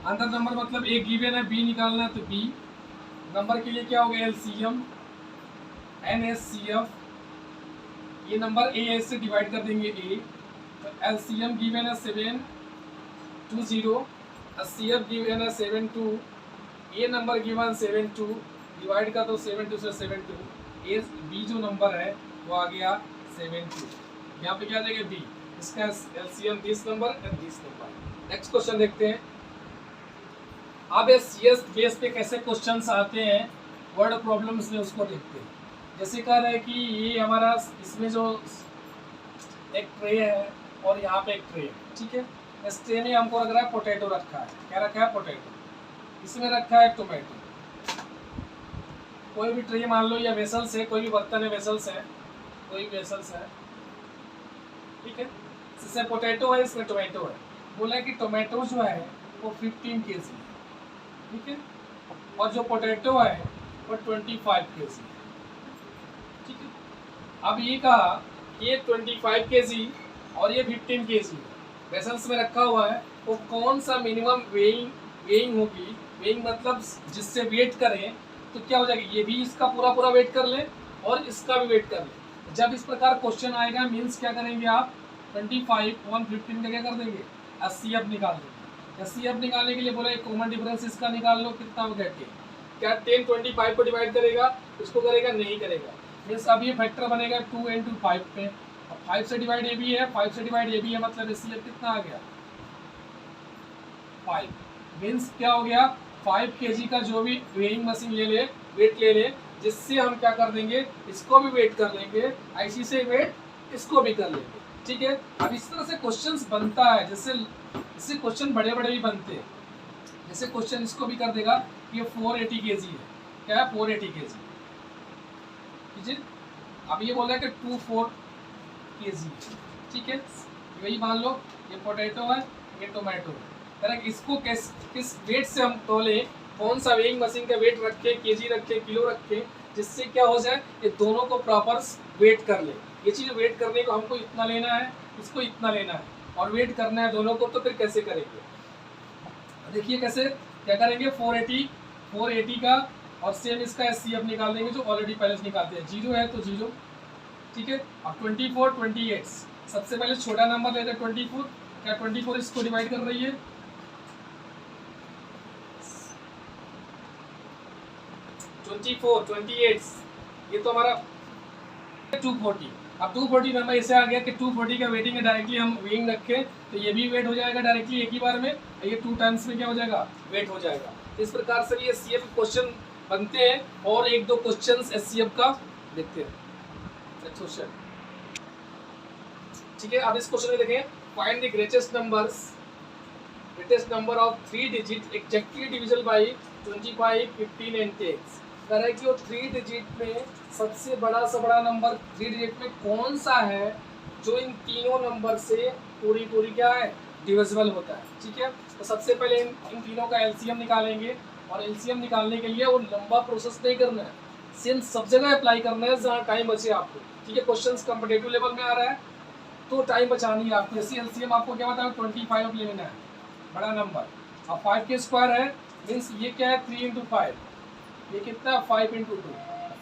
अनदर नंबर मतलब एक गिवन है B निकालना है तो B नंबर के लिए क्या हो गया LCM एंड HCF। ये नंबर A से डिवाइड कर देंगे A तो LCM गिवन है 720, HCF गिवन है 72, ये नंबर गिवन 72 डिवाइड कर दो 72 से 72, A B जो नंबर है वो आ गया 72। यहाँ पे क्या देंगे B, इसका LCM this number and this number. Next question देखते हैं। अब CS बेस पे कैसे क्वेश्चंस आते हैं वर्ड प्रॉब्लम्स में उसको देखते हैं। जैसे कह रहे हैं कि ये हमारा इसमें जो एक ट्रे है और यहाँ पे एक ट्रे है। ठीक है, इस ट्रे में हमको लग रहा है पोटैटो रखा है। क्या रखा है, पोटैटो। इसमें रखा है टोमेटो। कोई भी ट्रे मान लो या वेसल्स है, कोई भी बर्तन है, वेसल्स है, कोई वेसल्स है। ठीक है, इसमें पोटैटो है, इसमें टोमेटो है। बोला है कि टोमेटो जो है वो 15 kg है, ठीक है। और जो पोटैटो है वो 25 kg है, ठीक है। अब ये कहा ये 25 kg और ये 15 kg रेफरेंस में रखा हुआ है, वो कौन सा मिनिमम वेइंग होगी, वेइंग मतलब जिससे वेट करें तो क्या हो जाएगा, ये भी इसका पूरा पूरा वेट कर ले और इसका भी वेट कर ले। जब इस प्रकार क्वेश्चन आएगा मीन्स क्या करेंगे आप 25 115 का क्या कर देंगे HCF निकाल देंगे। HCF निकालने के लिए बोला एक कॉमन डिफरेंस इसका निकाल लो, कितना हो गया 10। क्या 10 25 को डिवाइड करेगा, इसको करेगा नहीं करेगा, मीन्स अब ये फैक्टर बनेगा 2 into 5 पे। अब 5 से डिवाइड ए भी है, 5 से डिवाइड ए भी है, मतलब HCF कितना आ गया 5। मीन्स क्या हो गया 5 kg का जो भी वेइंग मशीन ले ले, वेट ले ले, जिससे हम क्या कर देंगे इसको भी वेट कर लेंगे, ऐसी से वेट इसको भी कर लेंगे, ठीक है। अब इस तरह से क्वेश्चंस बनता है, जैसे इससे क्वेश्चन बड़े बड़े भी बनते हैं। जैसे क्वेश्चन इसको भी कर देगा, ये 480 kg है, क्या है 480 kg, ठीक है। अब ये बोला है कि 24 kg, ठीक है। वही मान लो ये पोटैटो है, ये टोमेटो है, तरह इसको किस वेट से हम तोले, कौन सा वेइंग मशीन का वेट रखे, केजी रखे, किलो रखे, जिससे क्या हो जाए ये दोनों को प्रॉपर वेट कर ले। ये चीज़ वेट करने को हमको इतना लेना है, इसको इतना लेना है और वेट करना है दोनों को, तो फिर कैसे करेंगे देखिए कैसे क्या करेंगे 480 का और सेम इसका HCF निकाल देंगे जो ऑलरेडी पहले से निकालते हैं, 0 है तो 0, ठीक है। अब 24 28 सबसे पहले छोटा नंबर लेते हैं 24, क्या 24 इसको डिवाइड कर रही है 24 28, ये तो हमारा 240। अब 240 नंबर ऐसे आ गया कि 240 का वेटिंग है, डायरेक्टली हम वेइंग रखें तो ये भी वेट हो जाएगा डायरेक्टली एक ही बार में, ये 2 टाइम्स में क्या हो जाएगा वेट हो जाएगा। इस प्रकार से ये HCF क्वेश्चन बनते हैं और एक दो क्वेश्चंस HCF का देखते हैं, ठीक है। अब इस क्वेश्चन में देखें find the greatest number of 3 digit exactly divisible by 25 15 and 10। कह रहा है कि वो 3 डिजिट में सबसे बड़ा से बड़ा नंबर 3 डिजिट में कौन सा है जो इन तीनों नंबर से पूरी क्या है डिविजिबल होता है, ठीक है। तो सबसे पहले इन तीनों का LCM निकालेंगे और LCM निकालने के लिए वो लंबा प्रोसेस नहीं करना है, सेम सब जगह अप्लाई करना है जहाँ टाइम बचे आपको, ठीक है। क्वेश्चंस कॉम्पिटिटिव लेवल में आ रहा है तो टाइम बचानी है आपको। जैसे LCM आपको क्या बताया 25 ले लेना है बड़ा नंबर, अब 5 के स्क्वायर है मीन्स ये क्या है 3 into 5, ये कितना है 5 into 2,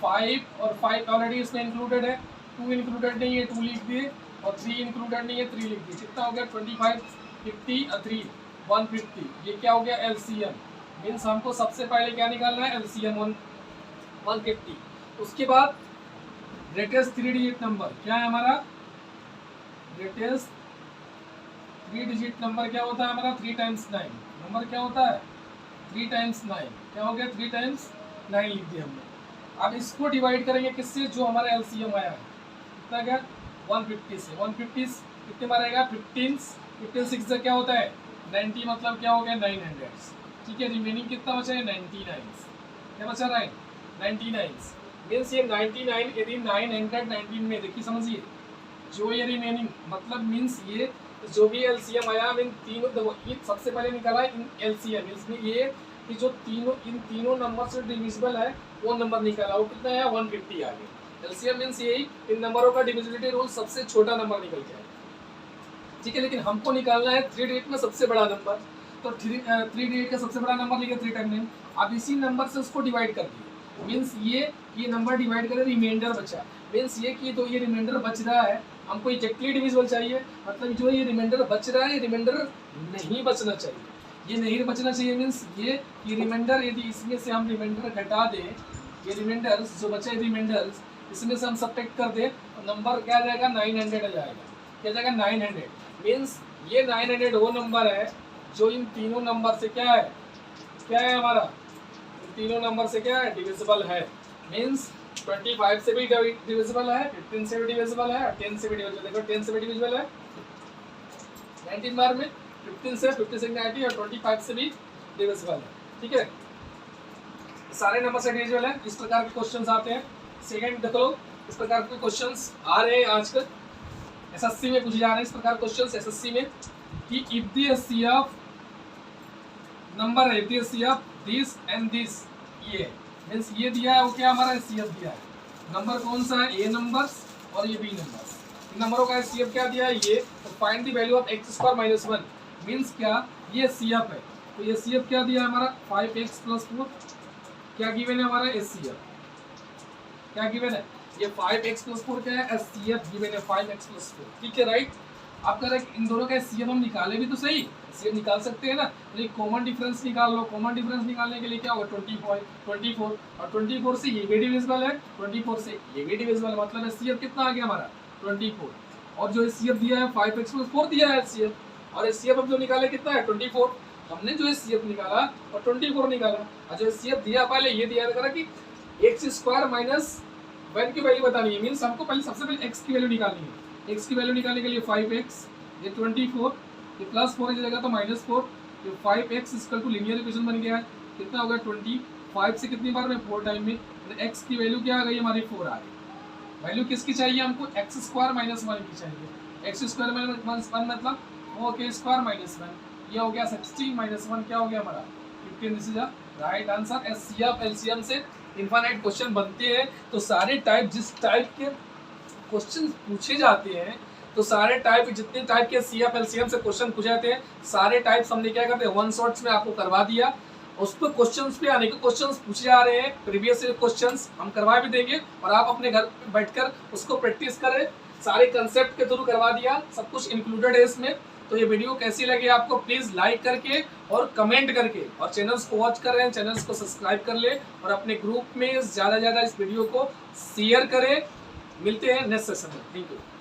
5 और 5 ऑलरेडी इसमें इंक्लूडेड है, 2 इंक्लूडेड नहीं है 2 लिख दिए और 3 इंक्लूडेड नहीं है 3 लिख दिए, कितना हो गया 25 50 और 3 150, ये क्या हो गया LCM। मीन्स हमको सबसे पहले क्या निकालना है LCM 150। उसके बाद ग्रेटेस्ट 3 डिजिट नंबर क्या है हमारा, ग्रेटेस्ट 3 डिजिट नंबर क्या होता है हमारा 3 times 9, नंबर क्या होता है 3 times 9, क्या हो गया 3 times 9 लिख दिया हमने। अब इसको डिवाइड करेंगे किससे, जो हमारा LCM आया है कितना गया 150 से, 150 कितने मारेगा 15 6 से क्या होता है 90, मतलब क्या हो गया 900, ठीक है। रिमेनिंग कितना बचा है 99, क्या बचा रहा है 99, मीन्स ये 99 यदि 919 में देखिए समझिए जो ये रिमेनिंग मतलब मीन्स ये जो भी LCM आया इन तीनों देखो ये सबसे पहले निकाला इन LCM, इसमें ये कि जो इन तीनों नंबर से डिविजिबल है वो नंबर निकाला, वो कितना है 150 आ गया। LCM मीन्स यही इन नंबरों का डिविजिबिलिटी रूल सबसे छोटा नंबर निकल गया, ठीक है। लेकिन हमको निकालना है 3 डिजिट में सबसे बड़ा नंबर, तो 3 डिजिट का सबसे बड़ा नंबर लिखा 3 times 9। अब इसी नंबर से उसको डिवाइड कर दिए, मीन्स ये नंबर डिवाइड करे रिमाइंडर बचा, मीन्स ये कि तो ये रिमाइंडर बच रहा है हमको एग्जैक्टली डिविजिबल चाहिए, मतलब जो ये रिमाइंडर बच रहा है ये रिमाइंडर नहीं बचना चाहिए, ये नहीं बचना चाहिए मीन्स ये रिमाइंडर यदि इसमें से हम रिमाइंडर घटा दें, ये रिमाइंडर्स जो बचे रिमाइंडर्स इसमें से हम सब्ट्रैक्ट कर दें तो नंबर क्या आ जाएगा 900 आ जाएगा, क्या जाएगा 900, मीन्स ये 900 वो नंबर है जो इन तीनों नंबर से क्या है हमारा इन तीनों नंबर से क्या है डिविजिबल है, मीन्स 25 से भी डिविजिबल है, 15 से भी डिविजिबल है, 10 से भी डिविजिबल, देखो 10 से भी डिविजिबल है 19 बार में, 15 से 90 और 25 से भी डिविजिबल है, ठीक है। सारे नंबर से डिविजिबल है। इस प्रकार के क्वेश्चंस आते हैं। सेकंड देखो इस प्रकार के क्वेश्चंस आ रहे हैं आजकल SSC में पूछे जा रहे हैं इस प्रकार क्वेश्चंस SSC में कि इफ द HCF नंबर है this CF this and this, ये मीन्स ये दिया है वो क्या हमारा CF दिया है। नंबर कौन सा है, A नंबर्स और ये B नंबर्स, इन नंबरों का CF क्या दिया है ये। तो find the value of x square minus 1 means क्या, ये CF है तो ये CF क्या दिया है हमारा 5x प्लस 4, क्या गिवन है हमारा SCF, क्या गिवन है ये 5x प्लस 4 क्या है SCF गिवन है 5x प्लस 4, ठीक है राइट। आप कह रहे हैं इन दोनों का CF हम निकाले भी तो सही, CF निकाल सकते हैं ना, तो ये कॉमन डिफरेंस निकाल लो। कॉमन डिफरेंस निकालने के लिए क्या होगा 24 और 24 से ये भी डिविजिबल है, 24 से ये भी डिविजिबल है, मतलब CF कितना आ गया हमारा 24, और जो CF दिया है 5x प्लस 4 दिया है CF, और CF अब जो निकाले कितना है 24, हमने जो CF निकाला और 24 निकाला, और जो CF दिया पहले ये दिया करा कि x स्क्वायर माइनस 1 की वैल्यू बतानी है, मीन्स हमको पहले सबसे पहले x की वैल्यू निकालनी है। x की वैल्यू निकालने के लिए 5x, ये 24, ये प्लस 4 की जगह तो माइनस 4, ये 5x equal to linear equation बन गया है, कितना हो गया 25 से कितनी बार में 4 टाइम में, तो x की वैल्यू क्या आ गई हमारी 4 आ गई। वैल्यू किसकी चाहिए हमको x स्क्वायर माइनस 1 की चाहिए, x स्क्वायर माइनस 1 मतलब ओके स्क्वायर माइनस 1, ये हो गया 16 माइनस 1 क्या हो गया हमारा 15, this is right answer. SCF LCM से इनफाइनाइट क्वेश्चन बनते हैं, तो सारे टाइप जिस टाइप के क्वेश्चन पूछे जाते हैं, तो सारे टाइप जितने टाइप के CF LCM से क्वेश्चन पूछे जाते हैं सारे टाइप्स हमने क्या करते हैं वन शॉट्स में आपको करवा दिया। उस पर क्वेश्चंस पे अनेकों क्वेश्चंस पूछे जा रहे हैं, प्रीवियस क्वेश्चंस हम करवा भी देंगे और आप अपने घर बैठकर उसको प्रैक्टिस करें, सारे कंसेप्ट के थ्रू करवा दिया, सब कुछ इंक्लूडेड है इसमें। तो ये वीडियो कैसी लगी आपको प्लीज लाइक करके और कमेंट करके, और चैनल्स को वॉच कर रहे हैं चैनल्स को सब्सक्राइब कर ले, और अपने ग्रुप में ज्यादा इस वीडियो को शेयर करें। मिलते हैं नेक्स्ट सेशन में, थैंक यू।